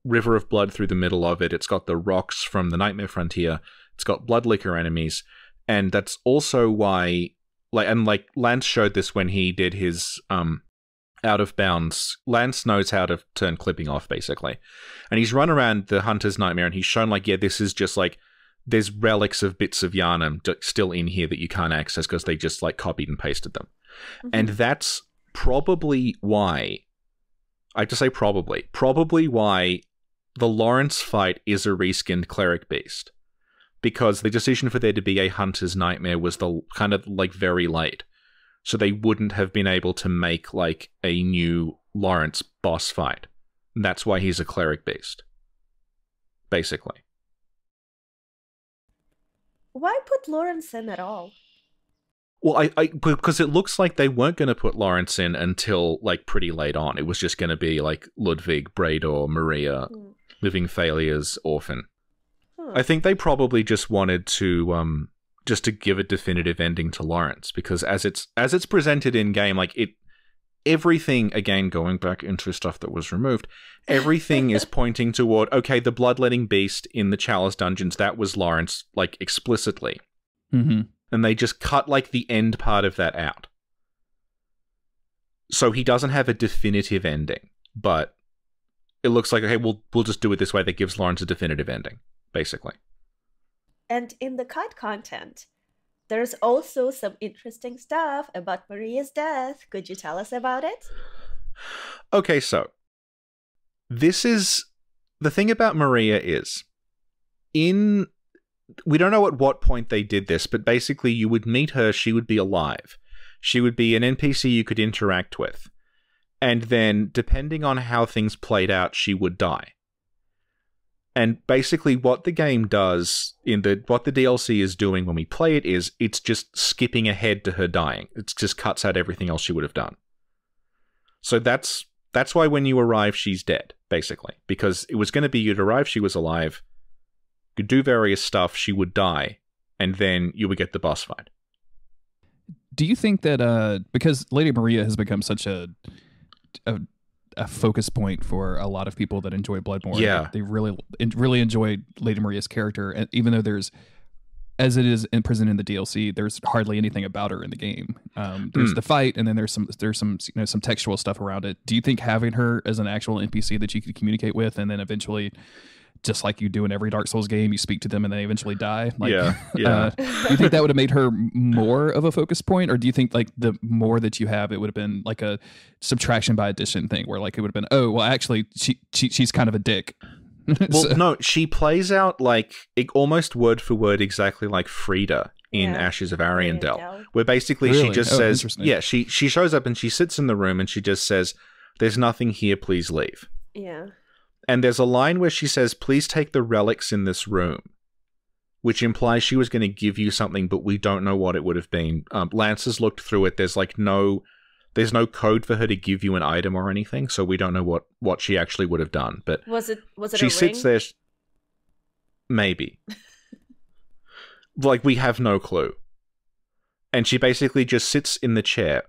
river of blood through the middle of it. It's got the rocks from the Nightmare Frontier. It's got Bloodlicker enemies. And that's also why, like Lance showed this when he did his out of bounds. Lance knows how to turn clipping off, basically. And he's run around the Hunter's Nightmare and he's shown like, yeah, this is just like, there's relics of bits of Yharnam still in here that you can't access because they just like copied and pasted them. Mm-hmm. And that's probably why, I have to say probably why the Lawrence fight is a reskinned Cleric Beast. Because the decision for there to be a Hunter's Nightmare was the kind of like very late. So they wouldn't have been able to make like a new Lawrence boss fight. And that's why he's a Cleric Beast. Basically. Why put Lawrence in at all? Well, because it looks like they weren't going to put Lawrence in until like pretty late on. It was just going to be like Ludwick, Brador, Maria, Living Failures, Orphan. I think they probably just wanted to give a definitive ending to Lawrence, because as it's presented in game, like everything, again going back into stuff that was removed, everything is pointing toward, okay, the bloodletting beast in the Chalice dungeons, that was Lawrence, like explicitly. Mm-hmm. And they just cut like the end part of that out. So he doesn't have a definitive ending, but it looks like, okay, we'll just do it this way that gives Lawrence a definitive ending, basically. And in the cut content, there's also some interesting stuff about Maria's death. Could you tell us about it? Okay, so this is the thing about Maria is we don't know at what point they did this, but basically you would meet her, she would be alive. She would be an NPC you could interact with. And then, depending on how things played out, she would die. And basically what the game does, what the DLC is doing when we play it is, it's just skipping ahead to her dying. It just cuts out everything else she would have done. So that's why when you arrive, she's dead, basically. Because it was going to be you'd arrive, she was alive, could do various stuff, she would die, and then you would get the boss fight. Do you think that, because Lady Maria has become such a focus point for a lot of people that enjoy Bloodborne. Yeah. They really enjoy Lady Maria's character, and even though there's, as it is present in the DLC, there's hardly anything about her in the game. There's the fight, and then there's some some textual stuff around it. Do you think having her as an actual NPC that you could communicate with, and then eventually, just like you do in every Dark Souls game, you speak to them and they eventually die? Like, yeah. Do you think that would have made her more of a focus point, or do you think like the more that you have, it would have been like a subtraction by addition thing, where like it would have been, oh well, actually she's kind of a dick. Well, no, she plays out like almost word for word exactly like Frida in Ashes of Ariandel, where basically she just says, she shows up and she sits in the room and she just says, "There's nothing here, please leave." Yeah. And there's a line where she says, "Please take the relics in this room," which implies she was going to give you something, but we don't know what it would have been. Lance has looked through it. There's like there's no code for her to give you an item or anything, so we don't know what she actually would have done. But was it she a sits ring? there, maybe. Like, we have no clue. And she basically just sits in the chair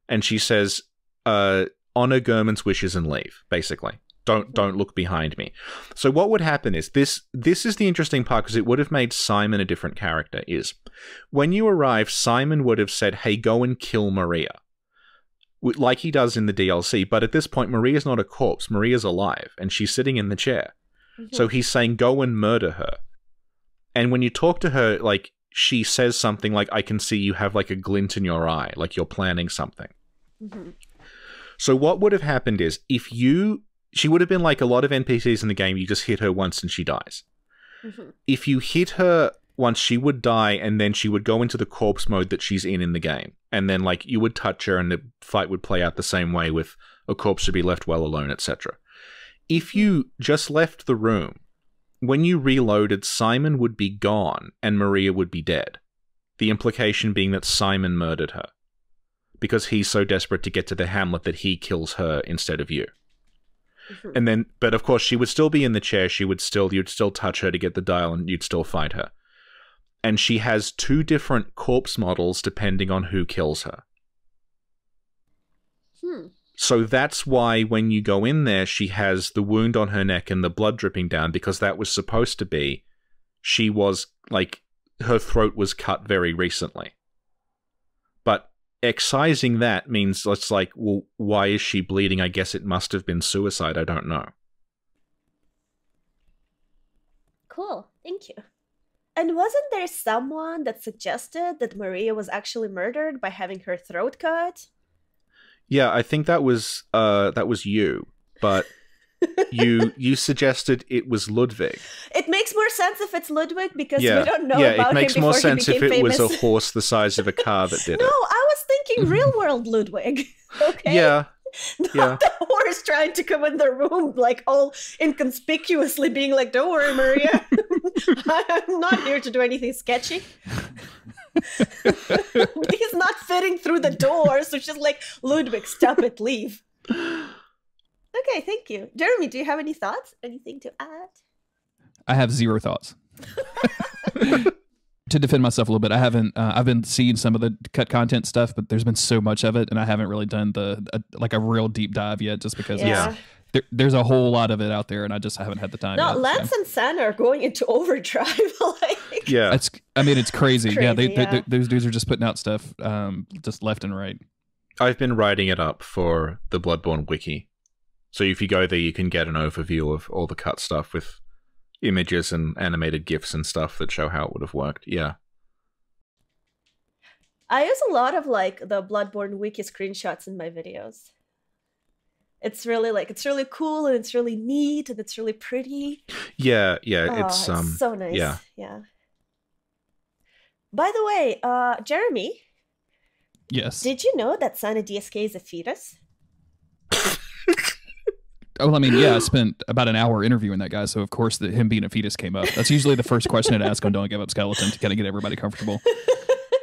and she says, honor Gurman's wishes and leave, basically. Don't look behind me. So what would happen is, this is the interesting part, because it would have made Simon a different character, is when you arrive, Simon would have said, "Hey, go and kill Maria," like he does in the DLC, but at this point, Maria's not a corpse, Maria's alive, and she's sitting in the chair. Mm-hmm. So he's saying, go and murder her. And when you talk to her, like, she says something like, "I can see you have like a glint in your eye, like you're planning something." Mm-hmm. So what would have happened is, if you she would have been like a lot of NPCs in the game. You just hit her once and she dies. Mm-hmm. If you hit her once, she would die, and then she would go into the corpse mode that she's in the game. And then, like, you would touch her and the fight would play out the same way, with a corpse should be left well alone, etc. If you just left the room, when you reloaded, Simon would be gone and Maria would be dead. The implication being that Simon murdered her, because he's so desperate to get to the hamlet that he kills her instead of you. Mm-hmm. And then, but of course, she would still be in the chair. You'd still touch her to get the dial, and you'd still fight her. And she has 2 different corpse models depending on who kills her. So that's why when you go in there, she has the wound on her neck and the blood dripping down, because that was supposed to be, she was, like, her throat was cut very recently. But excising that means, it's like, well, why is she bleeding? I guess it must have been suicide. I don't know. Cool. Thank you. And wasn't there someone that suggested that Maria was actually murdered by having her throat cut? Yeah, I think that was you, but you suggested it was Ludwick. It makes more sense if it's Ludwick, because we don't know about him before he became famous. Yeah, it makes more sense if it was a horse the size of a car that did it. No, I was thinking real world Ludwick. Okay. Yeah. Not the horse trying to come in the room, like, all inconspicuously being like, "Don't worry, Maria, I'm not here to do anything sketchy." He's not fitting through the door, so she's like, "Ludwick, stop it, leave." Okay, thank you. Jeremy, do you have any thoughts? Anything to add? I have 0 thoughts. To defend myself a little bit, I've been seeing some of the cut content stuff, but there's been so much of it, and I haven't really done a real deep dive yet, just because there's a whole lot of it out there, and I just haven't had the time. No, yet, Lance and San are going into overdrive. Like, yeah, it's crazy. Those dudes are just putting out stuff just left and right. I've been writing it up for the Bloodborne wiki, so if you go there, you can get an overview of all the cut stuff with images and animated GIFs and stuff that show how it would have worked. Yeah. I use a lot of, like, the Bloodborne wiki screenshots in my videos. It's really, like, it's really cool, and it's really neat, and it's really pretty. Yeah, it's so nice. Yeah. By the way, Jeremy. Yes. Did you know that Sana DSK is a fetus? Oh, I mean, yeah, I spent about an hour interviewing that guy, so of course him being a fetus came up. That's usually the first question I'd ask on Don't Give Up Skeleton, to kind of get everybody comfortable.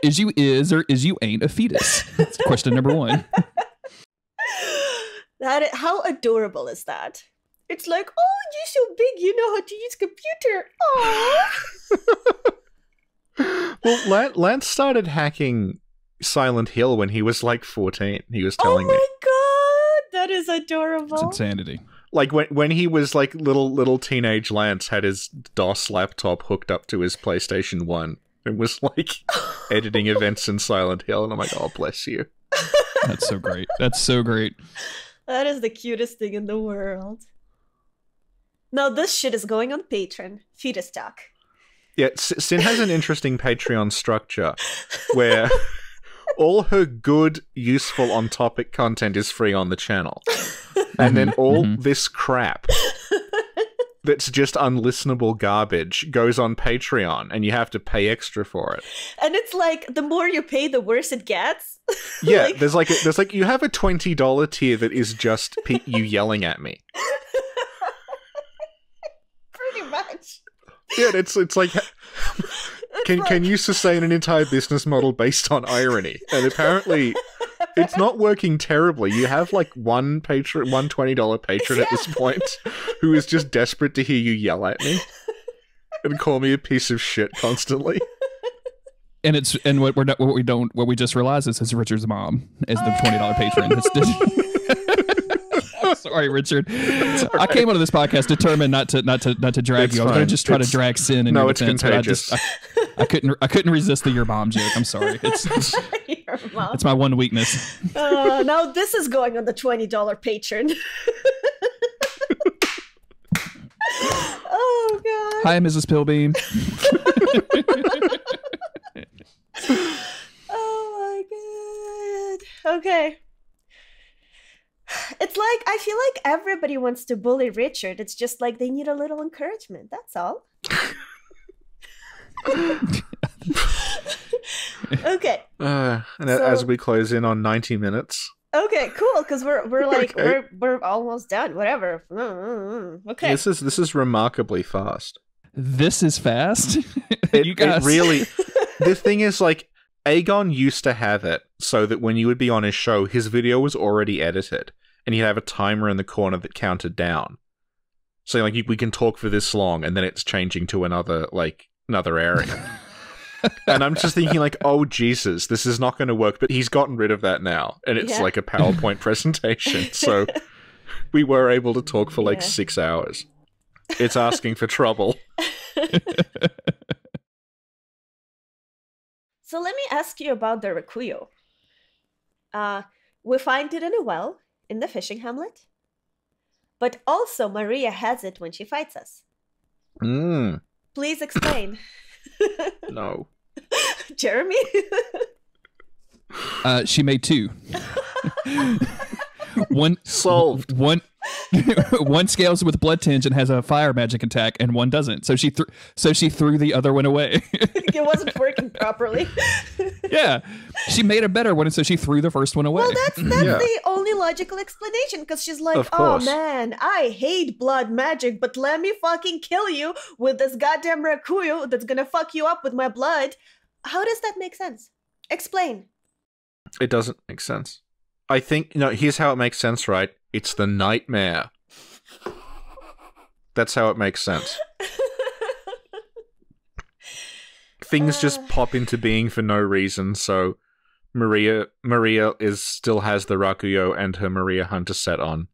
Is you ain't a fetus? That's question number 1. How adorable is that? It's like, oh, you're so big, you know how to use computer. Aww. Well, Lance started hacking Silent Hill when he was like 14. He was telling me. Oh my god, that is adorable. It's insanity. Like when he was like little teenage Lance had his DOS laptop hooked up to his PlayStation 1 and was like editing events in Silent Hill, and I'm like, oh, bless you. That's so great. That's so great. That is the cutest thing in the world. Now this shit is going on Patreon. Fetus talk. Yeah, Sin has an interesting Patreon structure where all her good, useful, on-topic content is free on the channel. And then all this crap that's just unlistenable garbage goes on Patreon, and you have to pay extra for it. And it's like, the more you pay, the worse it gets. Yeah, there's like you have a $20 tier that is just you yelling at me. Pretty much. Yeah, it's like, can you sustain an entire business model based on irony? And apparently, it's not working terribly. You have like one $20 patron at this point who is just desperate to hear you yell at me and call me a piece of shit constantly. And what we just realized is it's Richard's mom is the $20 patron. Sorry, Richard. Right. I came onto this podcast determined not to drag you. I was going to just try to drag Sin in your defense, contagious. But I couldn't resist the your mom joke. I'm sorry. It's my one weakness. Now this is going on the $20 patron. Oh god. Hi, Mrs. Pilbeam. Oh my god. Okay. It's like, I feel like everybody wants to bully Richard. It's just like they need a little encouragement. That's all. Okay. As we close in on 90 minutes. Okay, cool. Because we're like Okay. we're almost done. Whatever. Okay. This is remarkably fast. This is fast. It really. The thing is, like, Aegon used to have it so that when you would be on his show, his video was already edited, and he'd have a timer in the corner that counted down. So, like, we can talk for this long, and then it's changing to another area. And I'm just thinking, like, oh, Jesus, this is not going to work. But he's gotten rid of that now, and it's like a PowerPoint presentation. So we were able to talk for like 6 hours. It's asking for trouble. So let me ask you about the Rakuyo. We find it in a well in the fishing hamlet. But also Maria has it when she fights us. Please explain. No. Jeremy? She made 2. One solved. One scales with blood tinge and has a fire magic attack, and one doesn't. So she threw the other one away. It wasn't working properly. Yeah, she made a better one, and so she threw the first one away. Well, that's the only logical explanation, because she's like, oh man, I hate blood magic, but let me fucking kill you with this goddamn Rakuyo that's gonna fuck you up with my blood. How does that make sense? Explain. It doesn't make sense. I think, here's how it makes sense, right? It's the nightmare. That's how it makes sense. Things just pop into being for no reason, so Maria still has the Rakuyo and her Maria Hunter set on.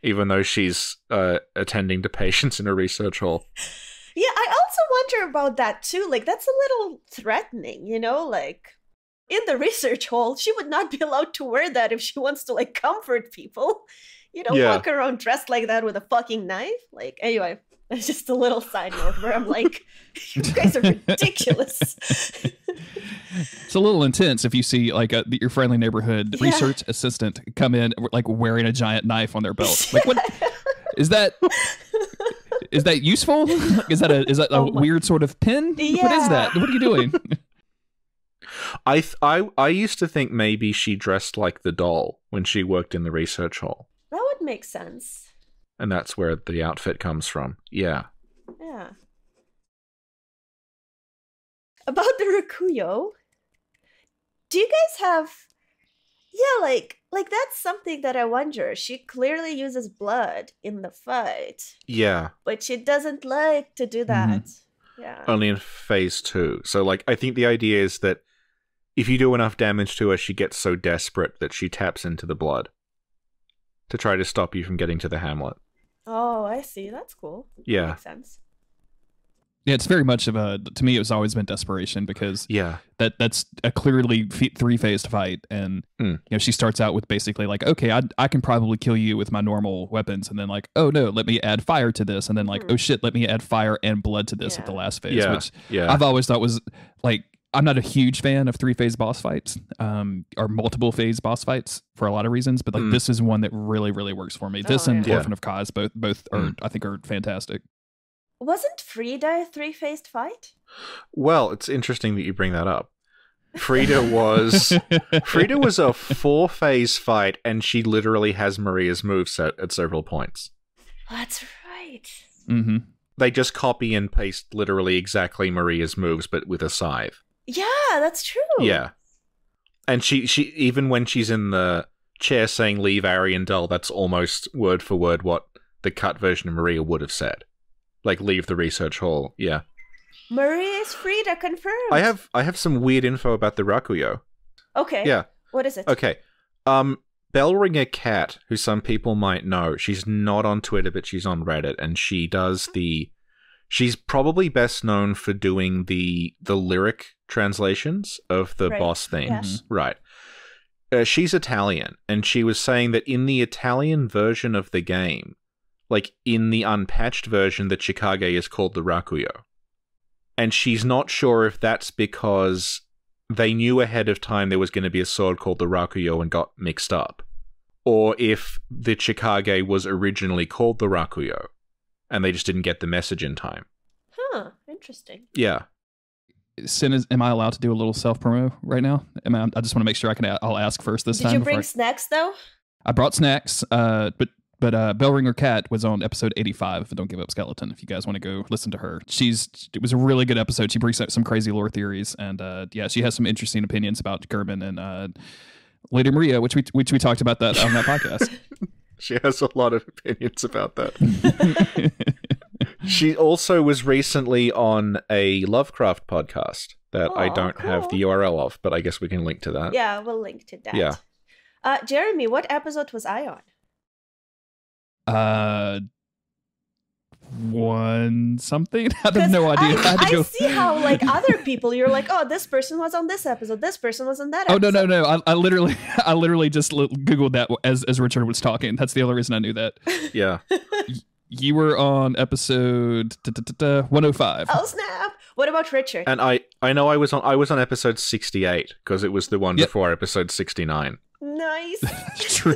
Even though she's attending to patients in a research hall. Yeah, I also wonder about that too. Like, that's a little threatening, like... In the research hall, she would not be allowed to wear that if she wants to, like, comfort people. You don't walk around dressed like that with a fucking knife. Like, anyway, that's just a little side note where I'm like, you guys are ridiculous. It's a little intense if you see, like, your friendly neighborhood research assistant come in, like, wearing a giant knife on their belt. Like, what is that? Is that useful? Is that a weird sort of pin? Yeah. What is that? What are you doing? I used to think maybe she dressed like the doll when she worked in the research hall. That would make sense. And that's where the outfit comes from. Yeah. Yeah. About the Rakuyo, do you guys have... Yeah, like that's something that I wonder. She clearly uses blood in the fight. Yeah. But she doesn't like to do that. Mm-hmm. Yeah. Only in phase 2. So, like, I think the idea is that if you do enough damage to her, she gets so desperate that she taps into the blood to try to stop you from getting to the hamlet. Oh, I see. That's cool. Yeah. That makes sense. Yeah, it's very much of to me, it's always been desperation, because that's a clearly 3-phased fight. And, she starts out with basically like, okay, I can probably kill you with my normal weapons. And then like, oh no, let me add fire to this. And then like, oh shit, let me add fire and blood to this at the last phase, which I've always thought was like, I'm not a huge fan of 3-phase boss fights, or multiple phase boss fights for a lot of reasons, but like this is one that really, really works for me. This and Orphan of Kaz both are, I think, are fantastic. Wasn't Frida a 3-phased fight? Well, it's interesting that you bring that up. Frida was a 4-phase fight, and she literally has Maria's moveset at several points. That's right. Mm-hmm. They just copy and paste literally exactly Maria's moves, but with a scythe. Yeah, that's true. Yeah. And she even when she's in the chair saying leave Ariandel, that's almost word for word what the cut version of Maria would have said. Like, leave the research hall. Yeah. Maria is Frida, confirmed. I have some weird info about the Rakuyo. Okay. Yeah. What is it? Okay. Bellrigher Cat, who some people might know, she's not on Twitter, but she's on Reddit, and she does she's probably best known for doing the lyric translations of the boss themes. Yeah. Right. She's Italian, and she was saying that in the Italian version of the game, like in the unpatched version, the Chikage is called the Rakuyo. And she's not sure if that's because they knew ahead of time there was going to be a sword called the Rakuyo and got mixed up, or if the Chikage was originally called the Rakuyo, and they just didn't get the message in time. Huh, interesting. Yeah. Sin, am I allowed to do a little self-promo right now? I just want to make sure I'll ask first this time. Did you bring snacks, though? I brought snacks, but Bellrigher Cat was on episode 85 of Don't Give Up Skeleton, if you guys want to go listen to her. It was a really good episode. She brings up some crazy lore theories, and she has some interesting opinions about Gurman and Lady Maria, which we talked about that on that podcast. She has a lot of opinions about that. She also was recently on a Lovecraft podcast that I don't have the URL of, but I guess we can link to that. Yeah, we'll link to that. Yeah. Jeremy, what episode was I on? One something? I have no idea. I see how, like, other people, you're like, oh, this person was on this episode, this person was on that episode. Oh, no. I literally just Googled that as Richard was talking. That's the only reason I knew that. Yeah. You were on episode 105. Oh, snap. What about Richard? And I know I was on episode 68, because it was the one before episode 69. Nice. True.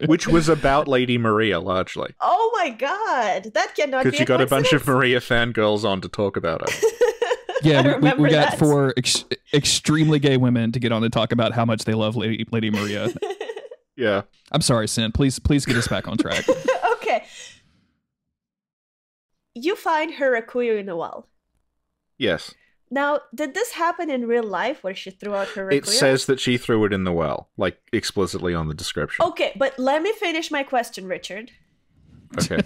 Which was about Lady Maria, largely. Oh my god. That cannot be because you got a bunch of coincidence. Maria fangirls on to talk about her. Yeah, we got that. 4 extremely gay women to get on and talk about how much they love Lady Maria. Yeah. I'm sorry, Sin. Please get us back on track. Okay. You find her Rakuyo in a well. Yes. Now, did this happen in real life where she threw out her Rakuyo? It says that she threw it in the well, like explicitly on the description. Okay, but let me finish my question, Richard. Okay.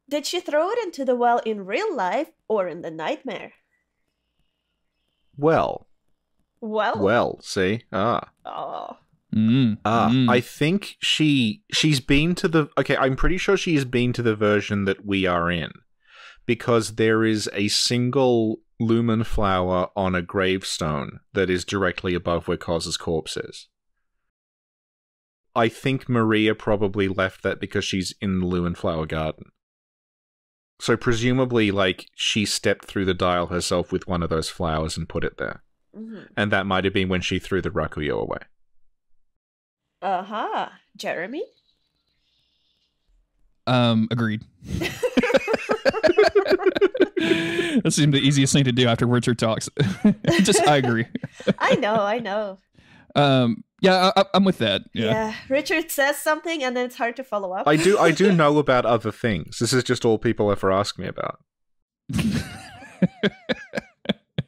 Did she throw it into the well in real life or in the nightmare? Well, see? Oh. I think she's been to the... Okay, I'm pretty sure she's been to the version that we are in. Because there is a single lumen flower on a gravestone that is directly above where Koz's corpse is. I think Maria probably left that because she's in the lumen flower garden. So presumably, like, she stepped through the dial herself with one of those flowers and put it there. Mm-hmm. And that might have been when she threw the Rakuyo away. Uh-huh. Jeremy? Agreed. That seemed the easiest thing to do after Richard talks. I agree. I know. Yeah, I'm with that. Yeah. Richard says something and then it's hard to follow up. I do know about other things. This is just all people ever ask me about.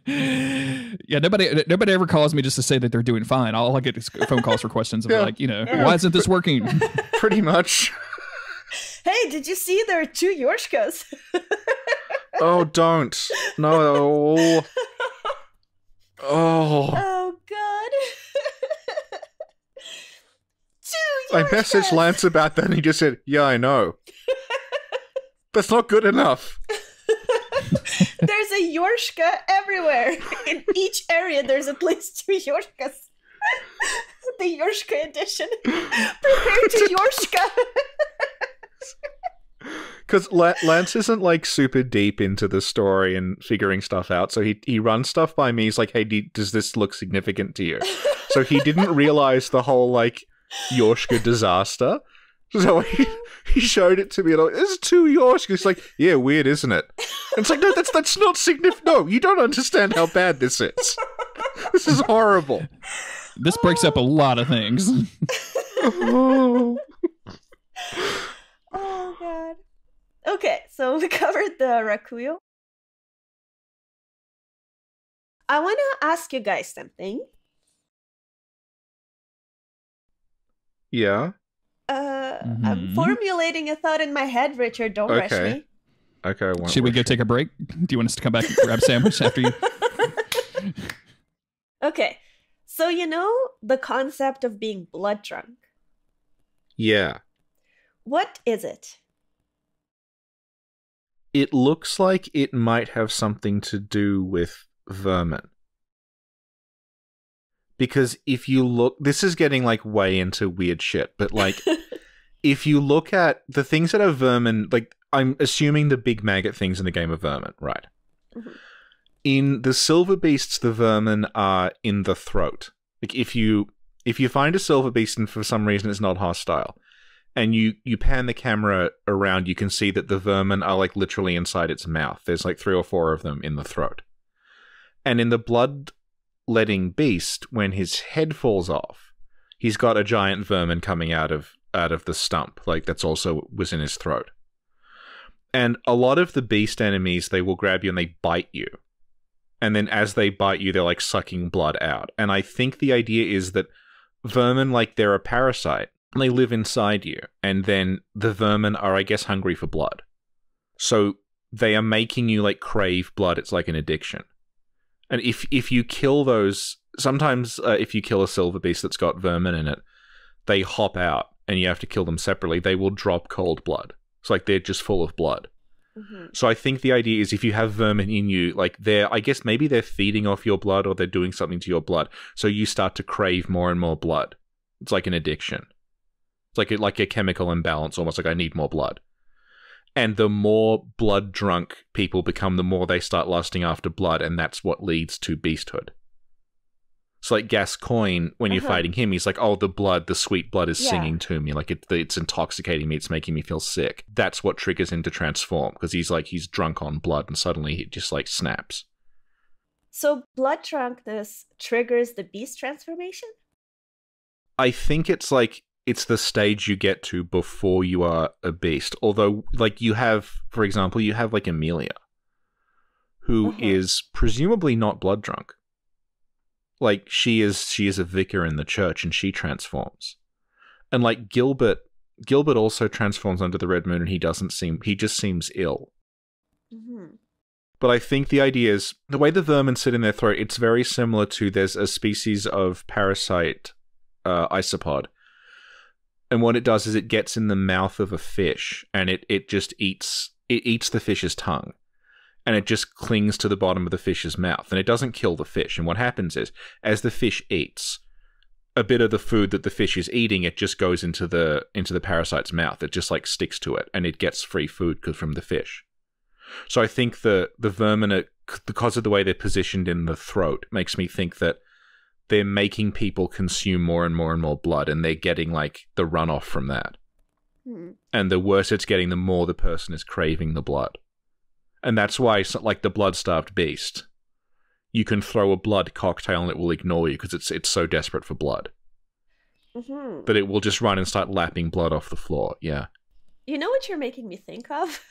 Yeah, nobody ever calls me just to say that they're doing fine. All I get is phone calls for questions of like, why isn't this working? Pretty much. Hey, did you see there are 2 Yorshkas? Oh, don't. No. Oh. Oh, God. 2 I Yorshkas! messaged Lance about that and he just said, yeah, I know. That's not good enough. There's a Yorshka everywhere. In each area, there's at least 2 Yorshkas. The Yorshka edition. Prepare to Yorshka. Because Lance isn't, like, super deep into the story and figuring stuff out, so he runs stuff by me. He's like, hey, does this look significant to you? So he didn't realize the whole, like, Yorshka disaster. So he showed it to me, and I'm like, there's 2 Yorshkas. He's like, yeah, weird, isn't it? And it's like, no, that's not significant. No, you don't understand how bad this is. This is horrible. This breaks up a lot of things. Oh. Oh, God. Okay, so we covered the Rakuyo. I want to ask you guys something. Yeah? I'm formulating a thought in my head, Richard. Don't rush me. Okay, I won't Should we rush go you. take a break? Do you want us to come back and grab a sandwich after you? Okay, so you know the concept of being blood drunk. Yeah. What is it? It looks like it might have something to do with vermin. Because if you look... This is getting, like, way into weird shit, but, like, if you look at the things that are vermin... Like, I'm assuming the big maggot things in the game are vermin, right? Mm-hmm. In the silver beasts, the vermin are in the throat. Like, if you If you find a silver beast and for some reason it's not hostile, and you pan the camera around, you can see that the vermin are like literally inside its mouth. There's like 3 or 4 of them in the throat. And in the blood-letting beast, when his head falls off, he's got a giant vermin coming out of the stump, like that's also was in his throat. And a lot of the beast enemies, they will grab you and they bite you. And then as they bite you, they're like sucking blood out. And I think the idea is that vermin, like they're a parasite, and they live inside you. And then the vermin are, I guess, hungry for blood. So they are making you like crave blood. It's like an addiction. And if you kill those, sometimes if you kill a silver beast that's got vermin in it, they hop out and you have to kill them separately. They will drop cold blood. It's like they're just full of blood. Mm-hmm. So I think the idea is if you have vermin in you, like I guess maybe they're feeding off your blood or they're doing something to your blood. So you start to crave more and more blood. It's like an addiction. It's like a chemical imbalance, almost like I need more blood. And the more blood drunk people become, the more they start lusting after blood, and that's what leads to beasthood. So like Gascoigne, when you're fighting him, he's like, oh, the sweet blood is singing to me. Like it's intoxicating me. It's making me feel sick. That's what triggers him to transform, because he's drunk on blood and suddenly he just like snaps. So blood drunkenness triggers the beast transformation? I think it's the stage you get to before you are a beast. Although, like, you have, for example, you have like Amelia, who is presumably not blood drunk. Like, she is a vicar in the church and she transforms. And like Gilbert also transforms under the red moon and he just seems ill. Mm-hmm. But I think the idea is, the way the vermin sit in their throat, it's very similar to, there's a species of parasite, isopod. And what it does is it gets in the mouth of a fish and it just eats the fish's tongue. And it just clings to the bottom of the fish's mouth. And it doesn't kill the fish. And what happens is, as the fish eats, a bit of the food that the fish is eating, it just goes into the parasite's mouth. It just like sticks to it. And it gets free food from the fish. So I think the vermin, because of the way they're positioned in the throat, makes me think that they're making people consume more and more and more blood. And they're getting like the runoff from that. And the worse it's getting, the more the person is craving the blood. And that's why, like the blood-starved beast, you can throw a blood cocktail and it will ignore you because it's so desperate for blood. Mm-hmm. But it will just run and start lapping blood off the floor, yeah. You know what you're making me think of?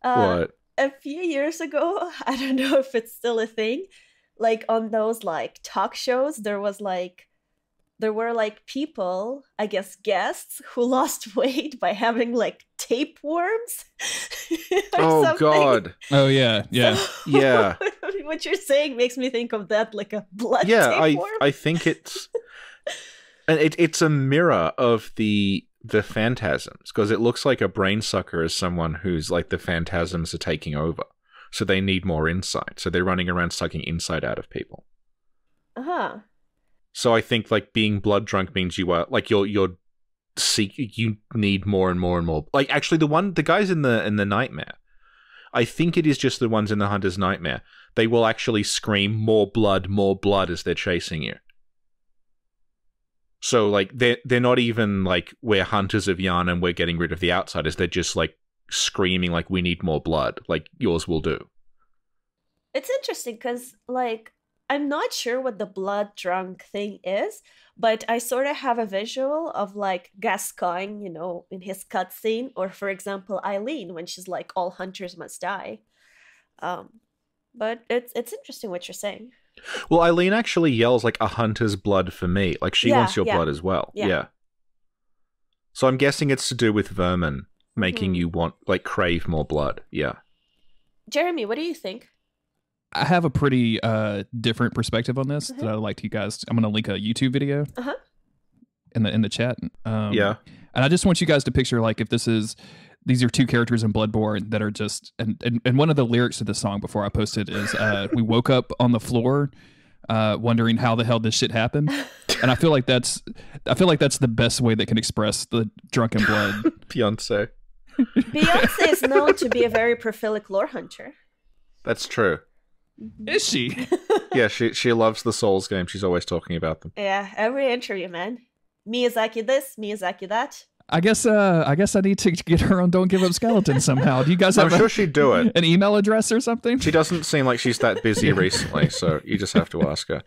What? A few years ago, I don't know if it's still a thing, like on those like talk shows, there were like people, I guess guests, who lost weight by having like tapeworms. Oh something. God! Oh yeah. So, Yeah. What you're saying makes me think of that, like a blood tapeworm. I think it's it's a mirror of the phantasms, because it looks like a brain sucker is someone who's like the phantasms are taking over, so they need more insight. So they're running around sucking insight out of people. So I think like being blood drunk means you are like you need more and more and more. Like actually the guys in the nightmare, I think it is just the ones in the Hunter's Nightmare. They will actually scream more blood as they're chasing you. So like they're not even like, we're hunters of yarn and we're getting rid of the outsiders. They're just like screaming like, we need more blood, like yours will do. It's interesting because like I'm not sure what the blood drunk thing is, but I sort of have a visual of like Gascoigne, you know, in his cutscene, or for example Eileen when she's like, all hunters must die. But it's interesting what you're saying. Well, Eileen actually yells like, a hunter's blood for me. Like she wants your blood as well. Yeah. So I'm guessing it's to do with vermin making you want, like, crave more blood. Yeah. Jeremy, what do you think? I have a pretty different perspective on this that I'd like to you guys. I'm going to link a YouTube video in the chat. Yeah. And I just want you guys to picture like if these are two characters in Bloodborne that are just and one of the lyrics to the song before I posted is we woke up on the floor wondering how the hell this shit happened. And I feel like that's the best way that can express the drunken blood. Beyonce is known to be a very prolific lore hunter. That's true. Is she? Yeah, she loves the Souls game. She's always talking about them. Yeah, every interview, man. Miyazaki this, Miyazaki that. I guess I need to get her on Don't Give Up Skeletons somehow. Do you guys have I'm sure she'd do it. an email address or something? She doesn't seem like she's that busy recently, so you just have to ask her.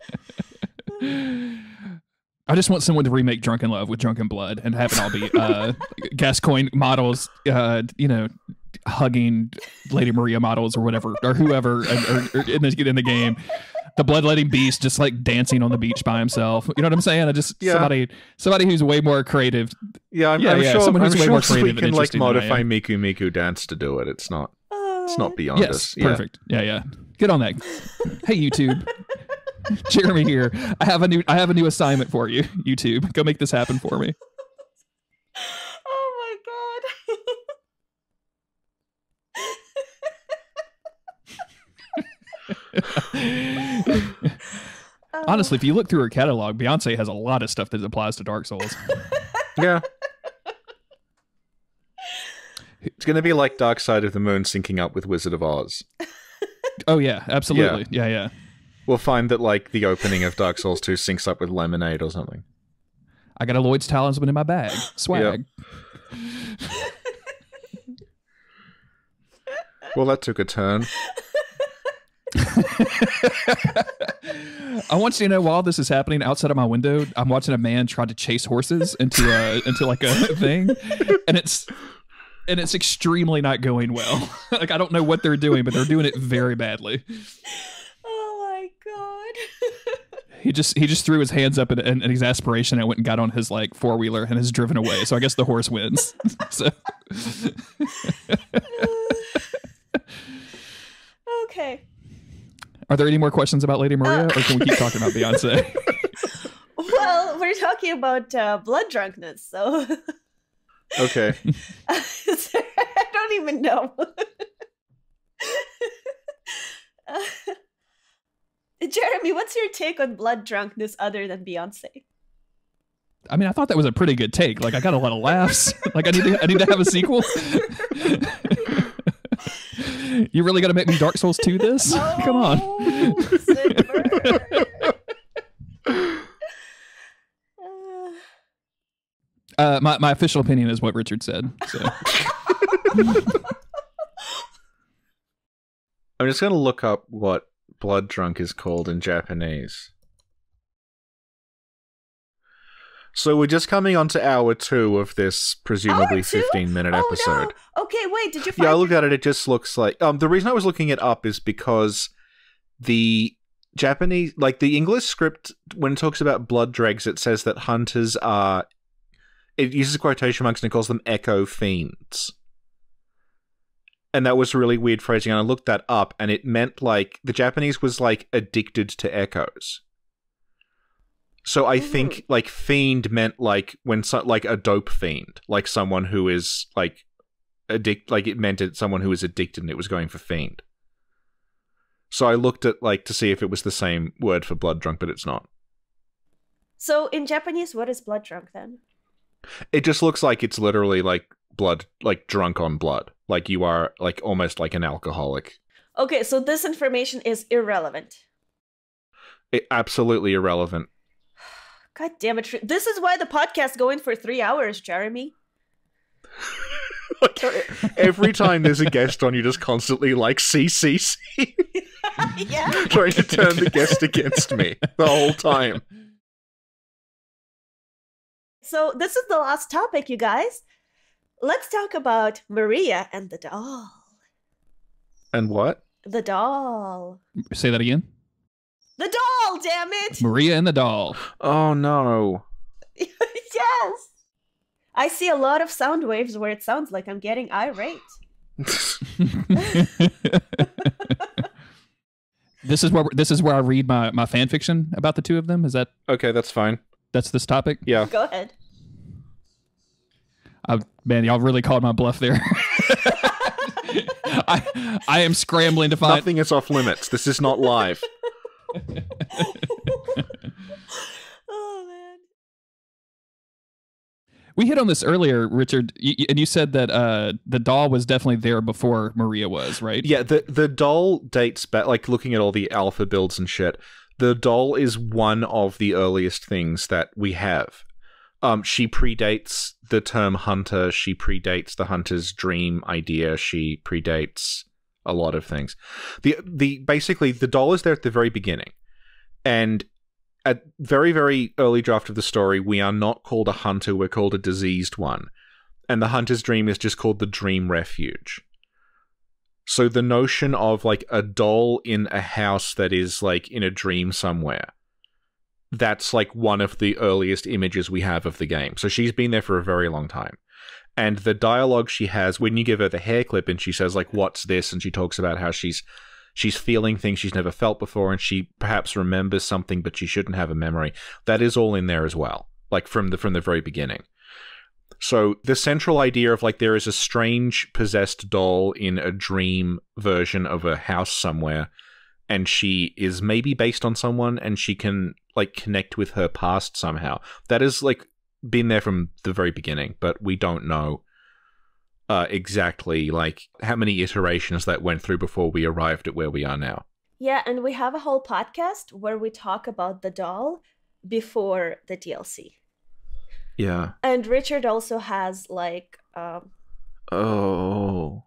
I just want someone to remake Drunken Love with Drunken Blood and have it all be Gascoigne models, hugging Lady Maria models or whatever, or whoever or in the game. The bloodletting beast just like dancing on the beach by himself. You know what I'm saying? Somebody who's way more creative. Yeah, I'm sure. Someone who's way more we creative can and like modify than I am. Miku Miku dance to do it. It's not beyond us. Yes, perfect. Yeah. Get on that. Hey, YouTube. Jeremy here. I have a new assignment for you. YouTube, go make this happen for me. Oh my god. Honestly, if you look through her catalog, Beyonce has a lot of stuff that applies to Dark Souls. Yeah. It's going to be like Dark Side of the Moon syncing up with Wizard of Oz. Oh yeah, absolutely. Yeah. We'll find that like the opening of Dark Souls 2 syncs up with Lemonade or something. I got a Lloyd's Talisman in my bag. Swag. Yep. Well, that took a turn. I want you to know, while this is happening outside of my window, I'm watching a man try to chase horses into like a thing, and it's extremely not going well. Like, I don't know what they're doing, but they're doing it very badly. Oh my god. He just threw his hands up in exasperation and went and got on his like four-wheeler and has driven away. So I guess the horse wins. So. Okay. Are there any more questions about Lady Maria, or can we keep talking about Beyonce? Well, we're talking about blood drunkenness, so... Okay. I don't even know. Jeremy, what's your take on blood drunkenness other than Beyonce? I mean, I thought that was a pretty good take. Like, I got a lot of laughs. Like, I need to have a sequel. You really got to make me Dark Souls 2 this? Oh, Come on. My official opinion is what Richard said. So. I'm just going to look up what blood drunk is called in Japanese. So we're just coming on to hour 2 of this presumably 15-minute episode. No. Okay, wait, did you find... Yeah, I looked at it, it just looks like... the reason I was looking it up is because the Japanese... Like, the English script, when it talks about blood dregs, it says that hunters are... It uses quotation marks and it calls them echo fiends. And that was really weird phrasing, and I looked that up, and it meant, like... The Japanese was, like, addicted to echoes. So I think, like, fiend meant, like, like a dope fiend. Like, someone who is, like, it meant someone who is addicted and it was going for fiend. So I looked at, like, to see if it was the same word for blood drunk, but it's not. So in Japanese, what is blood drunk then? It just looks like it's literally, like, blood, like, drunk on blood. Like, you are, like, almost like an alcoholic. Okay, so this information is irrelevant. Absolutely irrelevant. God damn it. This is why the podcast's going for 3 hours, Jeremy. Like, every time there's a guest on, you just constantly like CCC. Yeah. Trying to turn the guest against me the whole time. So this is the last topic, you guys. Let's talk about Maria and the doll. And what? The doll. Say that again. The doll, damn it! Maria and the doll. Oh, no. Yes! I see a lot of sound waves where it sounds like I'm getting irate. This is where I read my fan fiction about the two of them. Is that okay? That's fine. That's this topic. Yeah. Go ahead. Man, y'all really called my bluff there. I am scrambling to find. Nothing is off limits. This is not live. Oh man. We hit on this earlier, Richard, and you said that the doll was definitely there before Maria was, right? Yeah, the doll dates back, like looking at all the alpha builds and shit, the doll is one of the earliest things that we have. She predates the term hunter, she predates the hunter's dream idea, she predates a lot of things. Basically, the doll is there at the very beginning, and at very, very early draft of the story, we are not called a hunter, we're called a diseased one. And the hunter's dream is just called the dream refuge. So the notion of, like, a doll in a house that is, like, in a dream somewhere, that's, like, one of the earliest images we have of the game. So she's been there for a very long time. And the dialogue she has, when you give her the hair clip and she says, like, what's this? And she talks about how she's feeling things she's never felt before, and she perhaps remembers something, but she shouldn't have a memory. That is all in there as well, like from the very beginning. So the central idea of, like, there is a strange possessed doll in a dream version of a house somewhere, and she is maybe based on someone, and she can, like, connect with her past somehow. That is, like, been there from the very beginning, but we don't know exactly, like, how many iterations that went through before we arrived at where we are now. Yeah, and we have a whole podcast where we talk about the doll before the DLC. Yeah. And Richard also has, like, a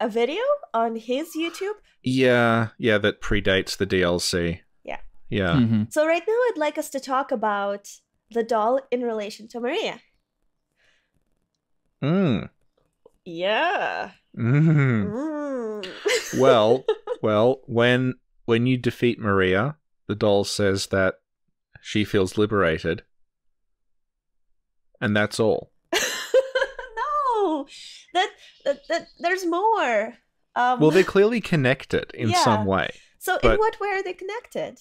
video on his YouTube. Yeah, that predates the DLC. Yeah. Yeah. Mm-hmm. So right now I'd like us to talk about the doll in relation to Maria. Yeah. Well, when you defeat Maria, the doll says that she feels liberated. And that's all. No. That there's more. Well, they're clearly connected in some way. So in what way are they connected?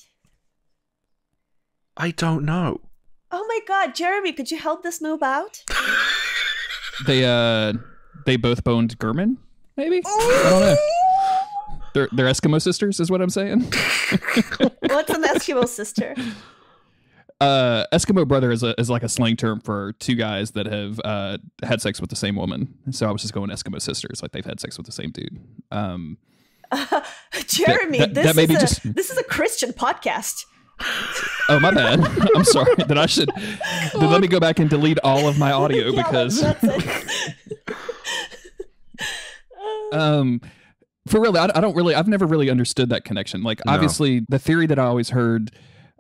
I don't know. Oh my god, Jeremy, could you help this noob out? They both boned Gurman, maybe? I don't know. They're Eskimo sisters, is what I'm saying. What's an Eskimo sister? Eskimo brother is like a slang term for two guys that have had sex with the same woman. So I was just going Eskimo sisters, like they've had sex with the same dude. Jeremy, this is a Christian podcast. Oh, my bad. I'm sorry. Then let me go back and delete all of my audio because that's it. for real, I've never really understood that connection. Like, obviously, the theory that I always heard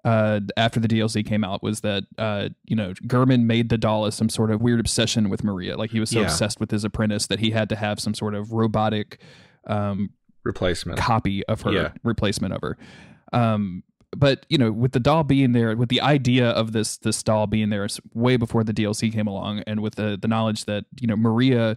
after the DLC came out was that Gurman made the doll as some sort of weird obsession with Maria. Like, he was so obsessed with his apprentice that he had to have some sort of robotic replacement copy of her, replacement of her. But, with the doll being there, with the idea of this doll being there way before the DLC came along, and with the knowledge that, Maria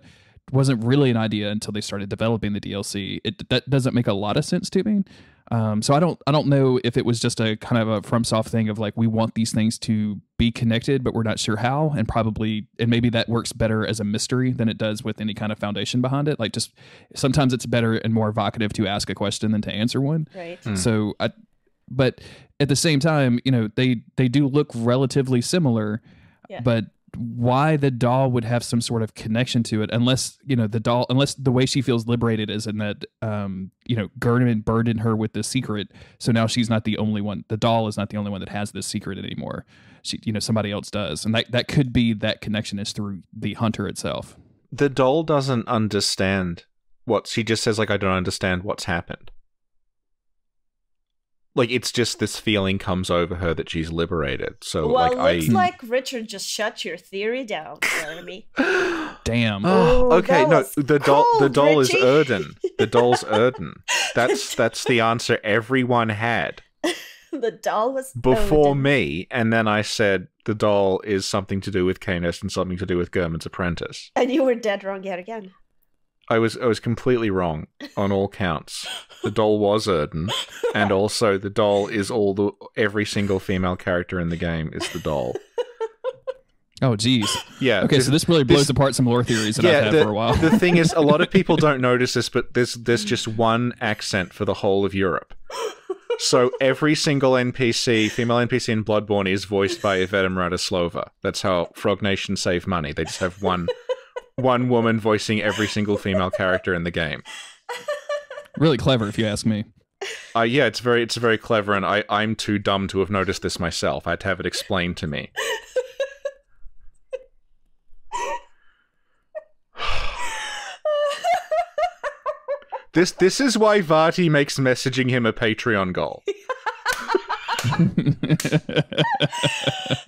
wasn't really an idea until they started developing the DLC, that doesn't make a lot of sense to me. So I don't know if it was just a kind of a FromSoft thing of, like, we want these things to be connected, but we're not sure how, and maybe that works better as a mystery than it does with any kind of foundation behind it. Like, just sometimes it's better and more evocative to ask a question than to answer one. Right. So but at the same time, they do look relatively similar, but why the doll would have some sort of connection to it, unless the way she feels liberated is in that Gurman burdened her with the secret, so now she's not the only one. The doll is not the only one that has this secret anymore. She, somebody else does, and that could be that connection is through the hunter itself. The doll doesn't understand she just says, like, I don't understand what's happened. Like, it's just this feeling comes over her that she's liberated. So, looks like Richard just shut your theory down, Jeremy. Damn. Okay, no, the doll Richie. is Erden. The doll's Erden. That's the answer everyone had. The doll was before Odin. Me, and then I said the doll is something to do with Canis and something to do with Gurman's apprentice. And you were dead wrong yet again. I was completely wrong on all counts. The doll was Erden, and also the doll is every single female character in the game is the doll. Oh, geez. Yeah. Okay, so this really blows apart some lore theories that I've had for a while. The thing is, a lot of people don't notice this, but there's just one accent for the whole of Europe. So every single NPC, female NPC in Bloodborne is voiced by Iveta Mradislova. That's how Frog Nation save money. They just have one woman voicing every single female character in the game. Really clever, if you ask me. Yeah, it's very clever, and I'm too dumb to have noticed this myself. I had to have it explained to me. This is why Vati makes messaging him a Patreon goal.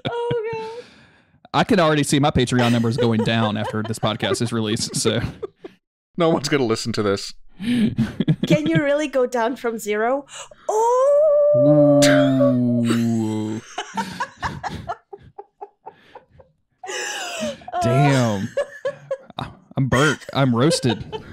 Oh god. I can already see my Patreon numbers going down after this podcast is released, so No one's going to listen to this. Can you really go down from 0? Oh! Ooh. Damn. I'm burnt. I'm roasted. Isn't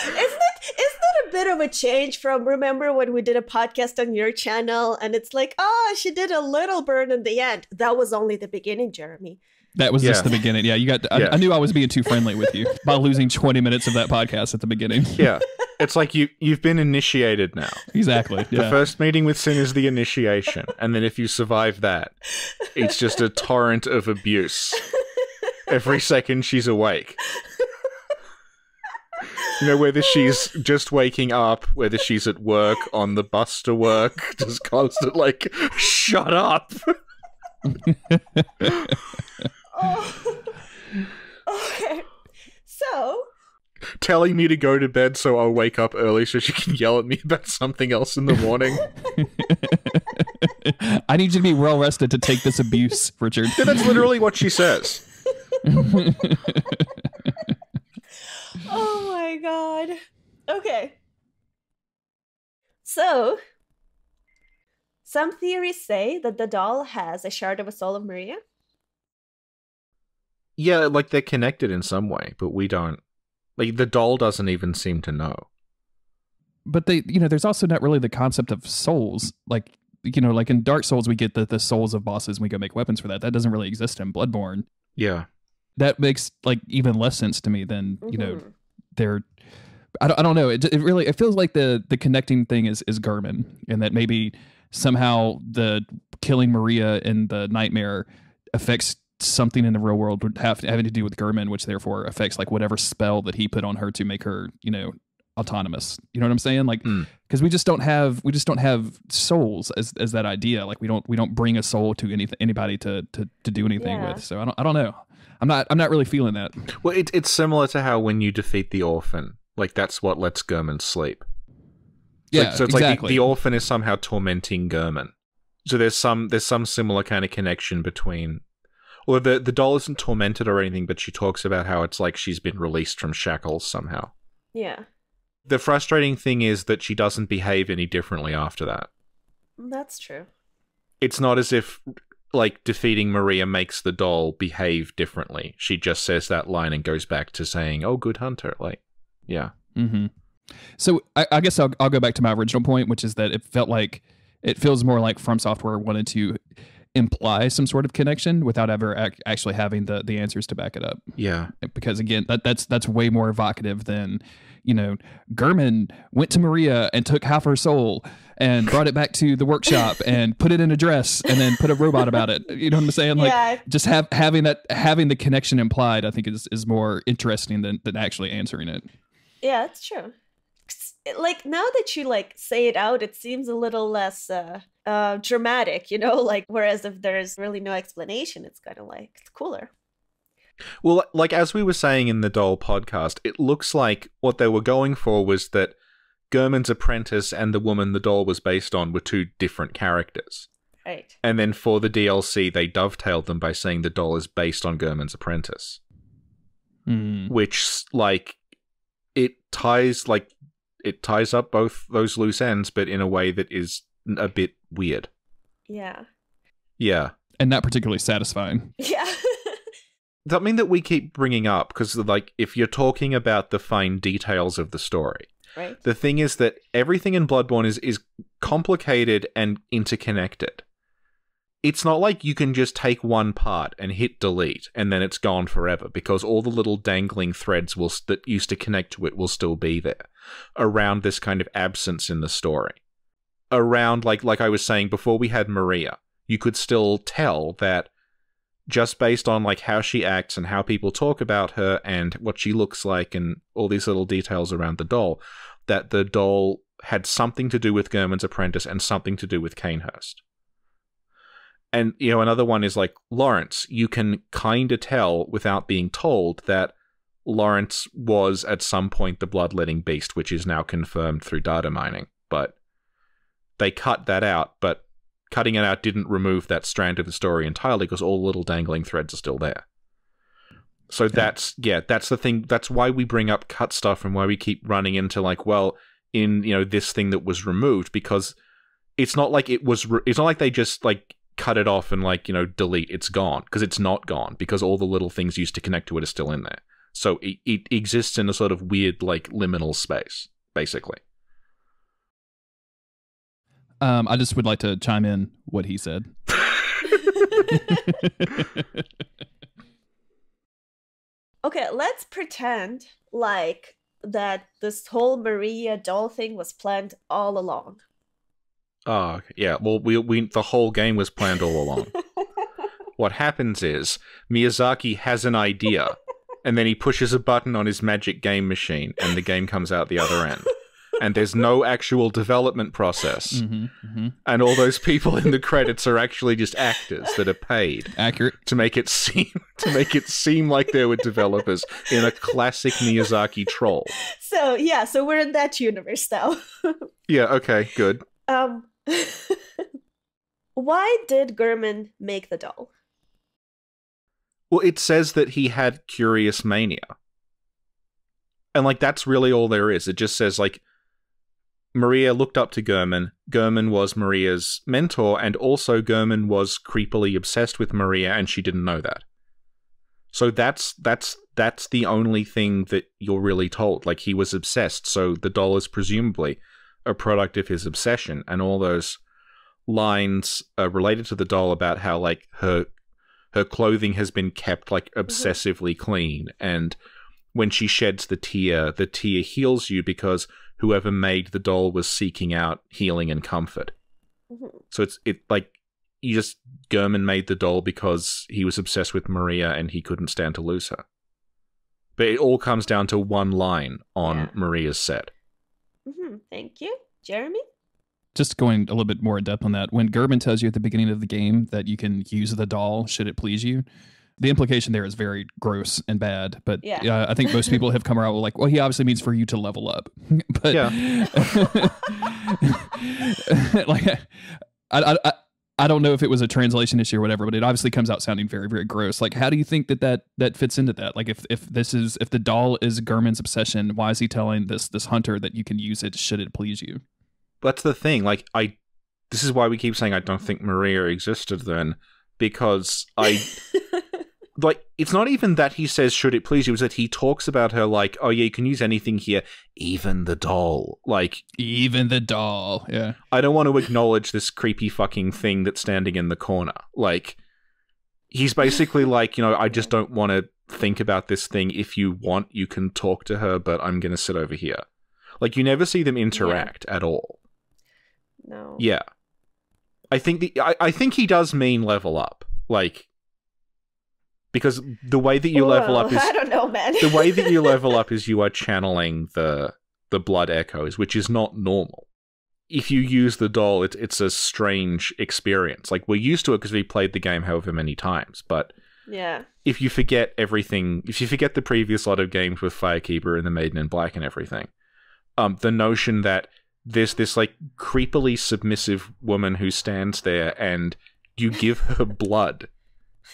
that a bit of a change from, remember when we did a podcast on your channel and it's like, oh, she did a little burn in the end. That was only the beginning, Jeremy. That was just the beginning. Yeah, you got. I knew I was being too friendly with you by losing 20 minutes of that podcast at the beginning. Yeah, it's like you've been initiated now. Exactly. Yeah. The first meeting with Sin is the initiation, and then if you survive that, it's just a torrent of abuse. Every second she's awake. You know, whether she's just waking up, whether she's at work, on the bus to work, just constant like, shut up. Oh. Okay. So, telling me to go to bed so I'll wake up early so she can yell at me about something else in the morning. I need you to be well rested to take this abuse, Richard. Yeah, that's literally what she says. oh my god. Okay. So, some theories say that the doll has a shard of a soul of Maria. Yeah, like they're connected in some way, but we don't. Like, the doll doesn't even seem to know. But there's also not really the concept of souls. Like, like in Dark Souls, we get the souls of bosses and we go make weapons for that. That doesn't really exist in Bloodborne. Yeah. That makes, like, even less sense to me than, they're... I don't know. It feels like the connecting thing is Durman, and that maybe somehow the killing Maria in the nightmare affects something in the real world having to do with Durman, which therefore affects like whatever spell that he put on her to make her, autonomous. You know what I'm saying? Like, because we just don't have souls as that idea. Like we don't bring a soul to anybody to do anything with. So I don't know. I'm not really feeling that. Well, it's similar to how when you defeat the orphan, like that's what lets Durman sleep. Yeah, so it's exactly. Like the orphan is somehow tormenting Durman. So there's some similar kind of connection between. Well, the doll isn't tormented or anything, but she talks about how it's like she's been released from shackles somehow. Yeah. The frustrating thing is that she doesn't behave any differently after that. That's true. It's not as if, like, defeating Maria makes the doll behave differently. She just says that line and goes back to saying, oh, good hunter. Like, yeah. Mm-hmm. So I guess I'll go back to my original point, which is that it feels more like From Software wanted to imply some sort of connection without ever actually having the answers to back it up. Yeah. Because again, that's way more evocative than, Durman went to Maria and took half her soul and brought it back to the workshop and put it in a dress and then put a robot about it. You know what I'm saying? Like just having the connection implied, I think is more interesting than actually answering it. Yeah, that's true. Like now that you like say it out, it seems a little less dramatic, like whereas if there's really no explanation, it's kind of like it's cooler. Well, like as we were saying in the Doll podcast, it looks like what they were going for was that Durman's apprentice and the woman the doll was based on were two different characters. Right. And then for the DLC, they dovetailed them by saying the doll is based on Durman's apprentice. Which, like, it ties up both those loose ends, but in a way that is a bit weird. Yeah. Yeah. And not particularly satisfying. Yeah. Something that we keep bringing up, because, like, if you're talking about the fine details of the story, right. The thing is that everything in Bloodborne is complicated and interconnected. It's not like you can just take one part and hit delete and then it's gone forever, because all the little dangling threads that used to connect to it will still be there around this kind of absence in the story. around, like I was saying, before we had Maria, you could still tell that just based on like how she acts and how people talk about her and what she looks like and all these little details around the doll, that the doll had something to do with Gurman's apprentice and something to do with Canehurst. And, you know, another one is like Lawrence. You can kind of tell without being told that Lawrence was at some point the bloodletting beast, which is now confirmed through data mining. But they cut that out, but cutting it out didn't remove that strand of the story entirely because all the little dangling threads are still there. So that's the thing. That's why we bring up cut stuff and why we keep running into like, well, in, you know, this thing that was removed, because it's not like it's not like they just like cut it off and like, you know, delete, it's gone, because it's not gone, because all the little things used to connect to it are still in there. So it exists in a sort of weird like liminal space, basically. I just would like to chime in what he said. Okay, let's pretend like that this whole Maria doll thing was planned all along. Oh, yeah. Well, we the whole game was planned all along. What happens is Miyazaki has an idea, and then he pushes a button on his magic game machine, and the game comes out the other end. And there's no actual development process. And all those people in the credits are actually just actors that are paid to make it seem like they were developers in a classic Miyazaki troll. So we're in that universe now. Yeah, okay, good. Why did Gurman make the doll? Well, it says that he had curious mania. And like that's really all there is. It just says like Maria looked up to Gurman. Gurman was Maria's mentor, and also Gurman was creepily obsessed with Maria, and she didn't know that. So that's the only thing that you're really told. Like, he was obsessed, so the doll is presumably a product of his obsession, and all those lines related to the doll about how like her clothing has been kept like obsessively clean, and when she sheds the tear heals you because whoever made the doll was seeking out healing and comfort. So it like you just Gurman made the doll because he was obsessed with Maria and he couldn't stand to lose her. But it all comes down to one line on Maria's set. Thank you, Jeremy. Just going a little bit more in depth on that, when Gurman tells you at the beginning of the game that you can use the doll should it please you, the implication there is very gross and bad, but I think most people have come around with like, well, he obviously means for you to level up. But like, I don't know if it was a translation issue or whatever, but it obviously comes out sounding very, very gross. Like, how do you think that fits into that? Like, if the doll is Gurman's obsession, why is he telling this hunter that you can use it should it please you? That's the thing. Like, this is why we keep saying I don't think Maria existed then, because like, it's not even that he says, should it please you, it's that he talks about her like, oh yeah, you can use anything here, even the doll. Like, even the doll, yeah. I don't want to acknowledge this creepy fucking thing that's standing in the corner. Like, he's basically like, you know, I just don't want to think about this thing. If you want, you can talk to her, but I'm going to sit over here. Like, you never see them interact at all. No. Yeah. I think I think he does mean level up. Like, because the way that you level up is... I don't know, man. The way that you level up is you are channeling the blood echoes, which is not normal. If you use the doll, it's a strange experience. Like, we're used to it because we played the game however many times, but if you forget everything, if you forget the previous lot of games with Firekeeper and the Maiden in Black and everything, the notion that there's this, like, creepily submissive woman who stands there and you give her blood,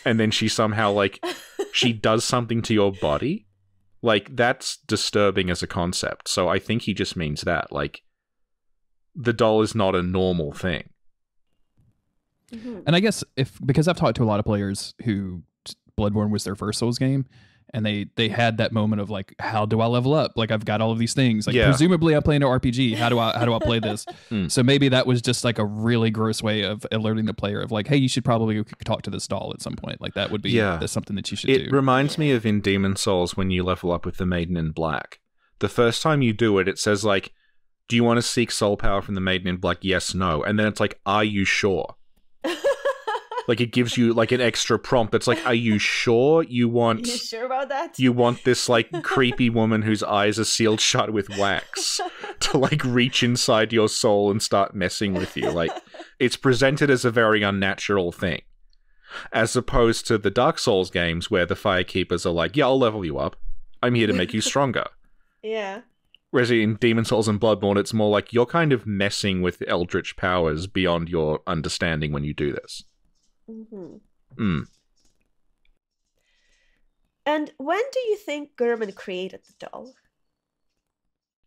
and then she somehow, like, she does something to your body, like, that's disturbing as a concept. So I think he just means that, like, the doll is not a normal thing. And I guess because I've talked to a lot of players who Bloodborne was their first Souls game, and they had that moment of like, how do I level up? Like, I've got all of these things. Like, presumably I'm playing an RPG. How do I play this? So maybe that was just like a really gross way of alerting the player of like, hey, you should probably talk to this doll at some point. Like, that would be something that you should do. It reminds me of in Demon Souls when you level up with the Maiden in Black. The first time you do it, it says like, Do you want to seek soul power from the Maiden in Black? Yes, no. And then it's like, are you sure? Like, it gives you, like, an extra prompt. It's like, are you sure you want... You sure about that? You want this, like, creepy woman whose eyes are sealed shut with wax to, like, reach inside your soul and start messing with you. Like, it's presented as a very unnatural thing. As opposed to the Dark Souls games where the Firekeepers are like, yeah, I'll level you up. I'm here to make you stronger. Yeah. Whereas in Demon Souls and Bloodborne, it's more like you're kind of messing with eldritch powers beyond your understanding when you do this. Mm-hmm. And when do you think Durman created the doll?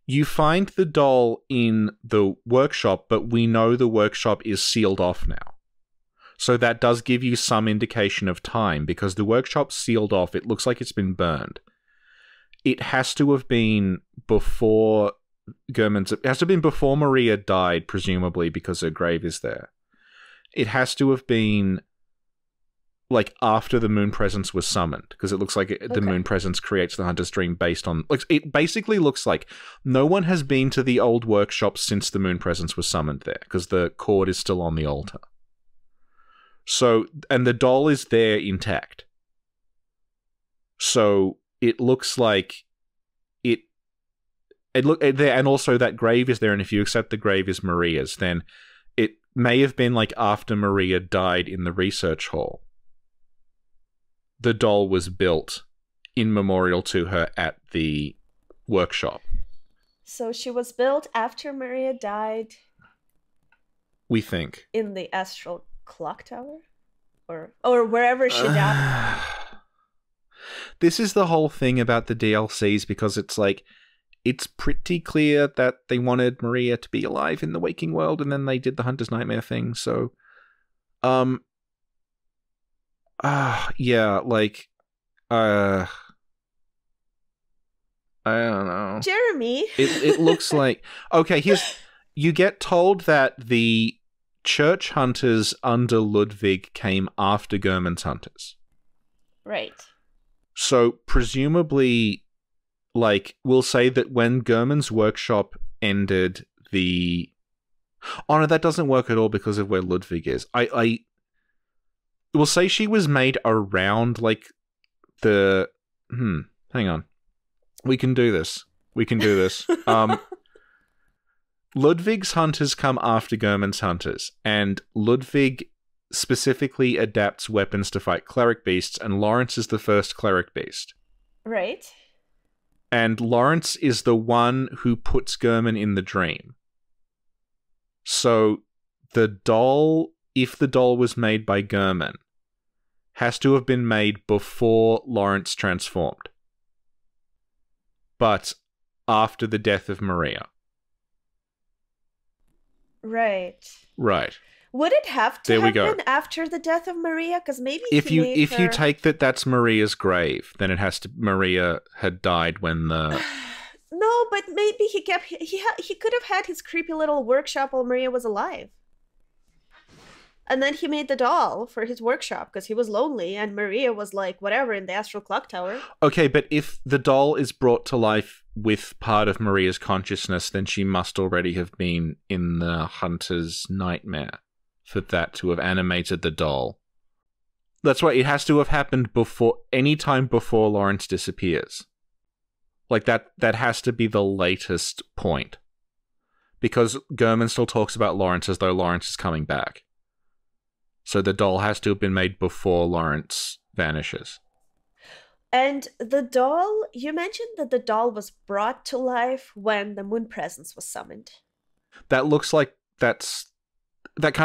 You find the doll in the workshop, but we know the workshop is sealed off now. So that does give you some indication of time, because the workshop's sealed off. It looks like it's been burned. It has to have been before It has to have been before Maria died, presumably, because her grave is there. It has to have been like after the moon presence was summoned, because it looks like the moon presence creates the hunter's dream based on... Like, it basically looks like no one has been to the old workshop since the moon presence was summoned there, because the cord is still on the altar. So, and the doll is there intact. So it looks like and also that grave is there, and if you accept the grave is Maria's, then it may have been like after Maria died in the research hall. The doll was built in memorial to her at the workshop. So she was built after Maria died? We think. In the Astral Clocktower? Or wherever she died? This is the whole thing about the DLCs, because it's like, it's pretty clear that they wanted Maria to be alive in the waking world, and then they did the Hunter's Nightmare thing, so... yeah, like... I don't know. Jeremy! It looks like... Okay, you get told that the church hunters under Ludwick came after Durman's hunters. Right. So, presumably... Like, we'll say that when Durman's workshop ended, the... Oh, no, that doesn't work at all because of where Ludwick is. We'll say she was made around, like, the... hang on. We can do this. Ludwig's hunters come after Durman's hunters, and Ludwick specifically adapts weapons to fight cleric beasts, and Lawrence is the first cleric beast. Right. And Lawrence is the one who puts Durman in the dream. So the doll, if the doll was made by Durman, has to have been made before Lawrence transformed. But after the death of Maria. Right. Right. Would it have to have been after the death of Maria? Because maybe if you take that's Maria's grave, then it has to... Maria had died when the... No, but maybe he could have had his creepy little workshop while Maria was alive. And then he made the doll for his workshop because he was lonely, and Maria was like, whatever, in the Astral Clocktower. Okay, but if the doll is brought to life with part of Maria's consciousness, then she must already have been in the Hunter's Nightmare for that to have animated the doll. That's why it has to have happened any time before Lawrence disappears. Like, that has to be the latest point. Because Durman still talks about Lawrence as though Lawrence is coming back. So the doll has to have been made before Lawrence vanishes. And the doll, you mentioned that the doll was brought to life when the moon presence was summoned. That kind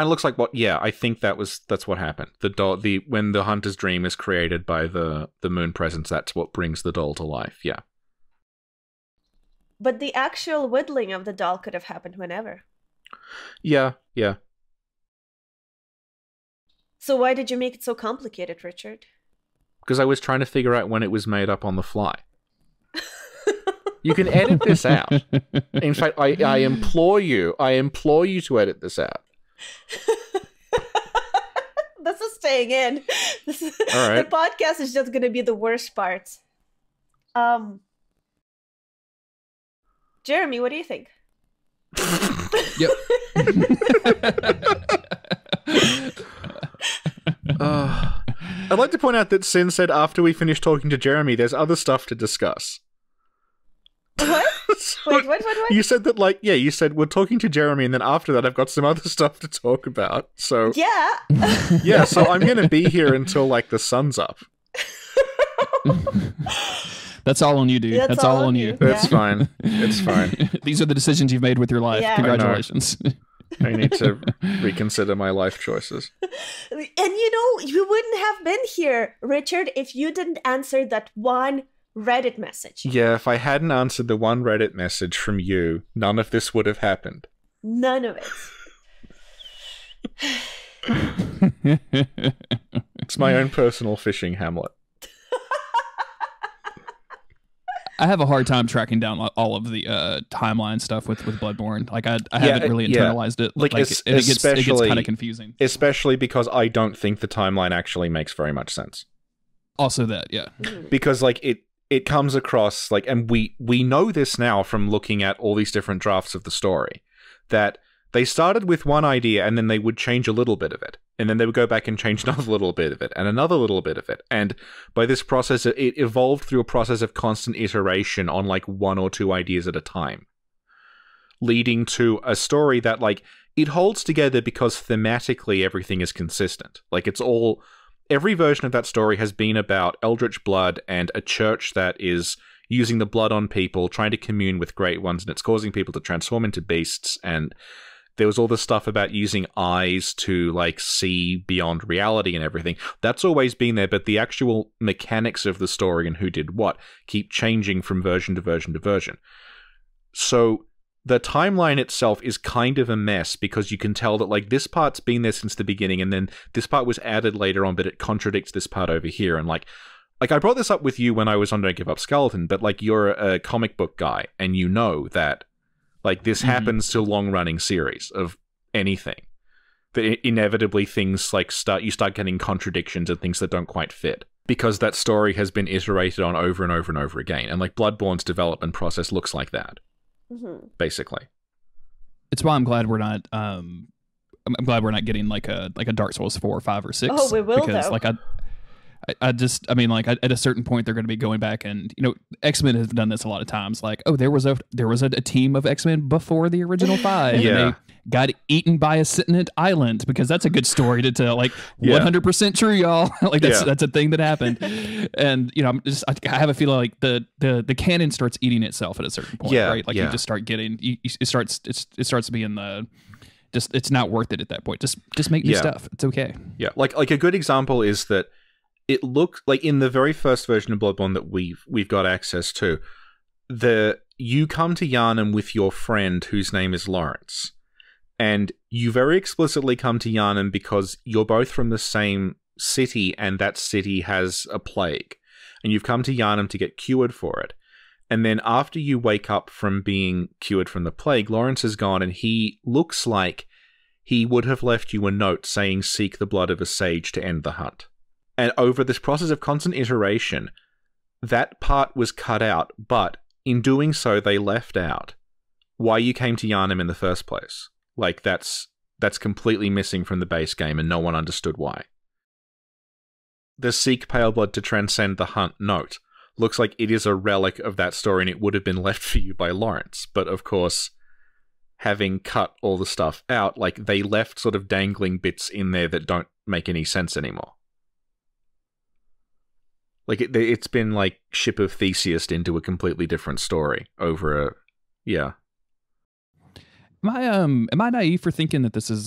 of looks like what... Yeah, I think that's what happened. The doll, when the hunter's dream is created by the moon presence, that's what brings the doll to life. Yeah. But the actual whittling of the doll could have happened whenever. Yeah. So why did you make it so complicated, Richard? Because I was trying to figure out when it was made up on the fly. You can edit this out. In fact, I implore you to edit this out. This is staying in. All right. The podcast is just going to be the worst part. Jeremy, what do you think? Yep. I'd like to point out that Sin said after we finish talking to Jeremy, there's other stuff to discuss. What? Wait, what? You said that, like, yeah, you said we're talking to Jeremy, and then after that I've got some other stuff to talk about. So Yeah. yeah, so I'm going to be here until, like, the sun's up. That's all on you, dude. That's all on you. It's Yeah. fine. It's fine. These are the decisions you've made with your life. Yeah. Congratulations. I need to reconsider my life choices. And you wouldn't have been here, Richard, if you didn't answer that one Reddit message. Yeah, if I hadn't answered the one Reddit message from you, none of this would have happened. None of it. It's my own personal fishing Hamlet. I have a hard time tracking down all of the timeline stuff with Bloodborne. Like I haven't really internalized it. Like it gets kind of confusing. Especially because I don't think the timeline actually makes very much sense. Also that, yeah. Because like it comes across like, and we know this now from looking at all these different drafts of the story, that they started with one idea and then they would change a little bit of it. And then they would go back and change another little bit of it and another little bit of it. And by this process, it evolved through a process of constant iteration on like one or two ideas at a time, leading to a story that like it holds together because thematically everything is consistent. Like every version of that story has been about eldritch blood and a church that is using the blood on people, trying to commune with great ones, and it's causing people to transform into beasts. And there was all this stuff about using eyes to like see beyond reality and everything. That's always been there, but the actual mechanics of the story and who did what keep changing from version to version to version. So the timeline itself is kind of a mess because you can tell that like this part's been there since the beginning and then this part was added later on, but it contradicts this part over here. And like I brought this up with you when I was on Don't Give Up Skeleton, but like you're a comic book guy and you know that like this happens to long-running series of anything. That inevitably things like you start getting contradictions and things that don't quite fit because that story has been iterated on over and over and over again. And like Bloodborne's development process looks like that, basically. It's why I'm glad we're not. I'm glad we're not getting like a Dark Souls 4 or 5 or 6. Oh, we will because though. like I mean, like at a certain point, they're going to be going back and, X-Men has done this a lot of times. Like, oh, there was a team of X-Men before the original 5. Yeah. And they got eaten by a sentient island because that's a good story to tell. Like, 100% true, y'all. Like that's a thing that happened. And I have a feeling like the canon starts eating itself at a certain point, right? Like you just start getting it starts being it's not worth it at that point. Just make new stuff. It's okay. Yeah, like a good example is that. It looked like in the very first version of Bloodborne that we've got access to, you come to Yharnam with your friend whose name is Lawrence, and you very explicitly come to Yharnam because you're both from the same city, and that city has a plague, and you've come to Yharnam to get cured for it. And then after you wake up from being cured from the plague, Lawrence is gone, and he looks like he would have left you a note saying, "Seek the blood of a sage to end the hunt." And over this process of constant iteration, that part was cut out, but in doing so, they left out why you came to Yharnam in the first place. Like, that's completely missing from the base game, and no one understood why. The Seek Pale Blood to transcend the hunt note looks like it is a relic of that story, and it would have been left for you by Lawrence. But, of course, having cut all the stuff out, like, they left sort of dangling bits in there that don't make any sense anymore. Like, it's been, like, Ship of Theseus into a completely different story over a... Yeah. Am I naive for thinking that this is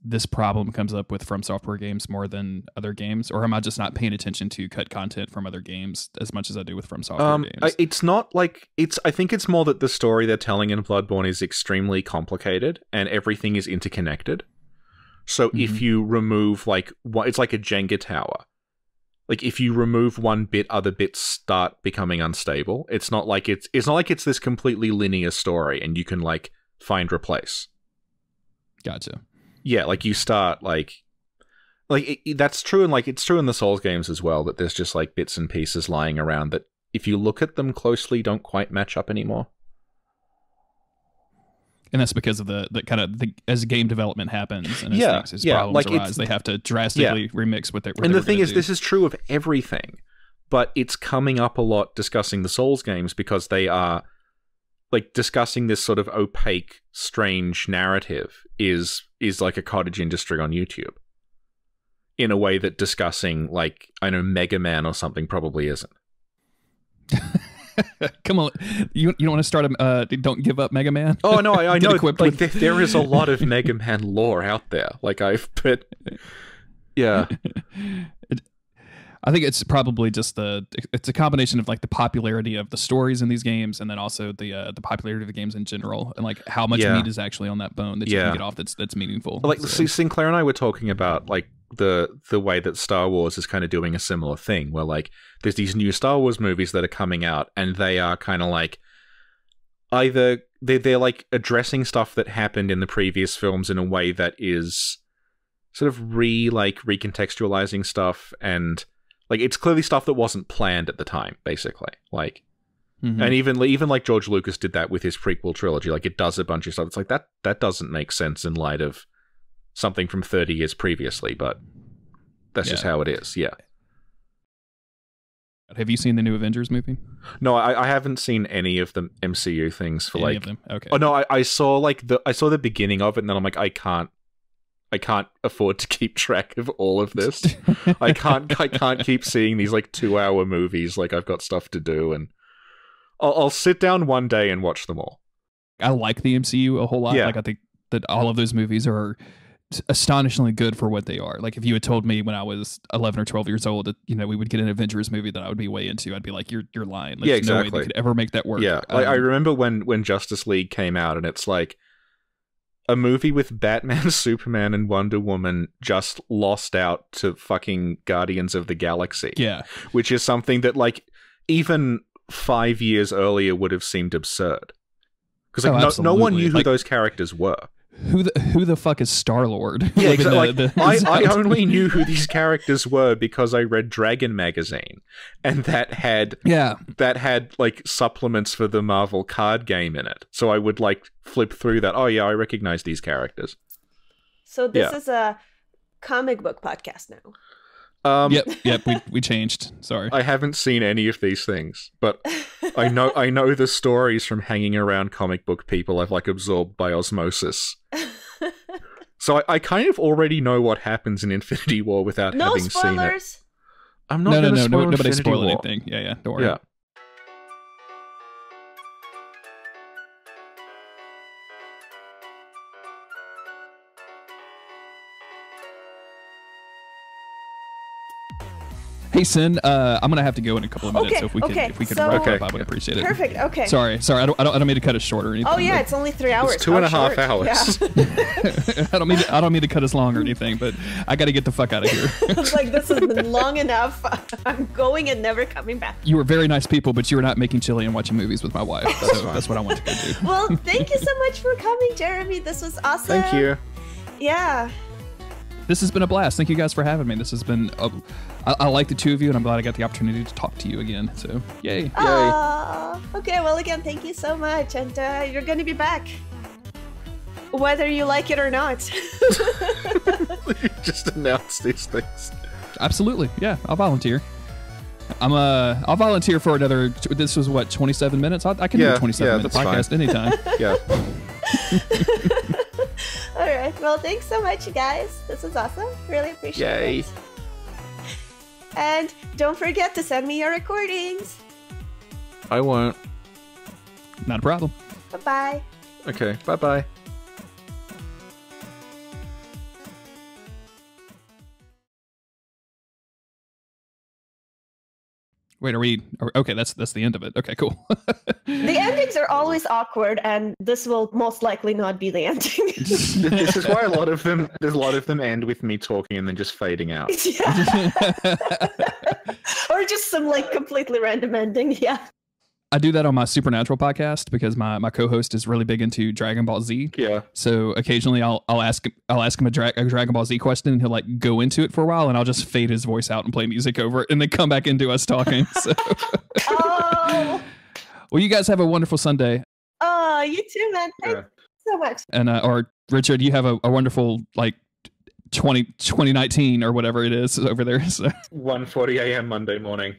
this problem comes up with From Software games more than other games? Or am I just not paying attention to cut content from other games as much as I do with From Software games? It's not like... I think it's more that the story they're telling in Bloodborne is extremely complicated and everything is interconnected. So if you remove, like... It's like a Jenga tower. Like, if you remove one bit, other bits start becoming unstable. It's not like it's this completely linear story and you can, like, find replace. Gotcha. Yeah, like, you start, like that's true, and, like, it's true in the Souls games as well, that there's just, like, bits and pieces lying around that, if you look at them closely, don't quite match up anymore. And that's because of the kind of as game development happens and as problems like arise, they have to drastically remix what they're. And the thing is, this is true of everything, but it's coming up a lot discussing the Souls games because they are like discussing this sort of opaque, strange narrative is like a cottage industry on YouTube in a way that discussing like I know Mega Man or something probably isn't. Come on, you don't want to start a don't give up Mega Man? Oh no, I know. Like with... there is a lot of Mega Man lore out there. Like but yeah. I think it's probably just it's a combination of like the popularity of the stories in these games, and then also the popularity of the games in general, and like how much meat is actually on that bone that you can get off that's meaningful. Like Sinclair and I were talking about like the way that Star Wars is kind of doing a similar thing, where like there's these new Star Wars movies that are coming out, and they are kind of like either they're like addressing stuff that happened in the previous films in a way that is sort of recontextualizing stuff, and like it's clearly stuff that wasn't planned at the time, basically. Like, and even like George Lucas did that with his prequel trilogy. Like, it does a bunch of stuff. It's like that doesn't make sense in light of something from 30 years previously, but that's just how it is. Yeah. Have you seen the new Avengers movie? No, I haven't seen any of the MCU things for any of them. Okay. Oh no, I saw the beginning of it, and then I'm like, I can't afford to keep track of all of this. I can't keep seeing these like 2-hour movies. Like I've got stuff to do, and I'll sit down one day and watch them all. I like the MCU a whole lot. Like I think that all of those movies are astonishingly good for what they are. Like if you had told me when I was 11 or 12 years old that we would get an Avengers movie that I would be way into, I'd be like, you're lying. Like, exactly. No way they could ever make that work. Yeah, I remember when Justice League came out, and it's like a movie with Batman, Superman, and Wonder Woman just lost out to fucking Guardians of the Galaxy. Yeah, which is something that like even 5 years earlier would have seemed absurd because like no one knew who those characters were. Who the fuck is Star-Lord? Yeah, exactly. I only knew who these characters were because I read Dragon magazine, and that had like supplements for the Marvel card game in it. So I would like flip through that. Oh yeah, I recognize these characters. So this is a comic book podcast now. Yep. We changed. Sorry, I haven't seen any of these things, but I know the stories from hanging around comic book people. I've like absorbed by osmosis. So I kind of already know what happens in Infinity War without having seen it. I'm not going to spoil nobody Infinity spoil War. anything. Yeah, don't worry. Yeah. Hey, Sin, I'm gonna have to go in a couple of minutes. So if we could wrap up, I would appreciate it. Perfect. Okay. Sorry. I don't mean to cut it short or anything. Oh yeah, it's only 3 hours. It's 2.5 hours. Yeah. I don't mean to cut us long or anything, but I got to get the fuck out of here. I was like, this has been long enough. I'm going and never coming back. You were very nice people, but you were not making chili and watching movies with my wife. So that's what I want to go do. Well, thank you so much for coming, Jeremy. This was awesome. Thank you. Yeah. This has been a blast. Thank you guys for having me. This has been I like the two of you, and I'm glad I got the opportunity to talk to you again. So, yay. Okay, well, again, thank you so much. And you're going to be back. Whether you like it or not. You just announce these things. Absolutely. Yeah, I'll volunteer. I'll volunteer for another. This was what, 27 minutes? I can do a 27-minute podcast anytime. Yeah. All right. Well, thanks so much, you guys. This was awesome. Really appreciate it. And don't forget to send me your recordings. I won't. Not a problem. Bye-bye. Okay. Bye-bye. Wait, okay, that's the end of it. Okay, cool. The endings are always awkward, and this will most likely not be the ending. This is why there's a lot of them end with me talking and then just fading out. Yeah. Or just some like completely random ending, yeah. I do that on my Supernatural podcast because my co-host is really big into Dragon Ball Z. Yeah. So occasionally I'll ask him a Dragon Ball Z question, and he'll like go into it for a while, and I'll just fade his voice out and play music over it, and then come back into us talking. So. Oh. Well, you guys have a wonderful Sunday. Oh, you too, man. Yeah. so much. And or Richard, you have a wonderful like 2019 or whatever it is over there. So. 1:40 a.m. Monday morning.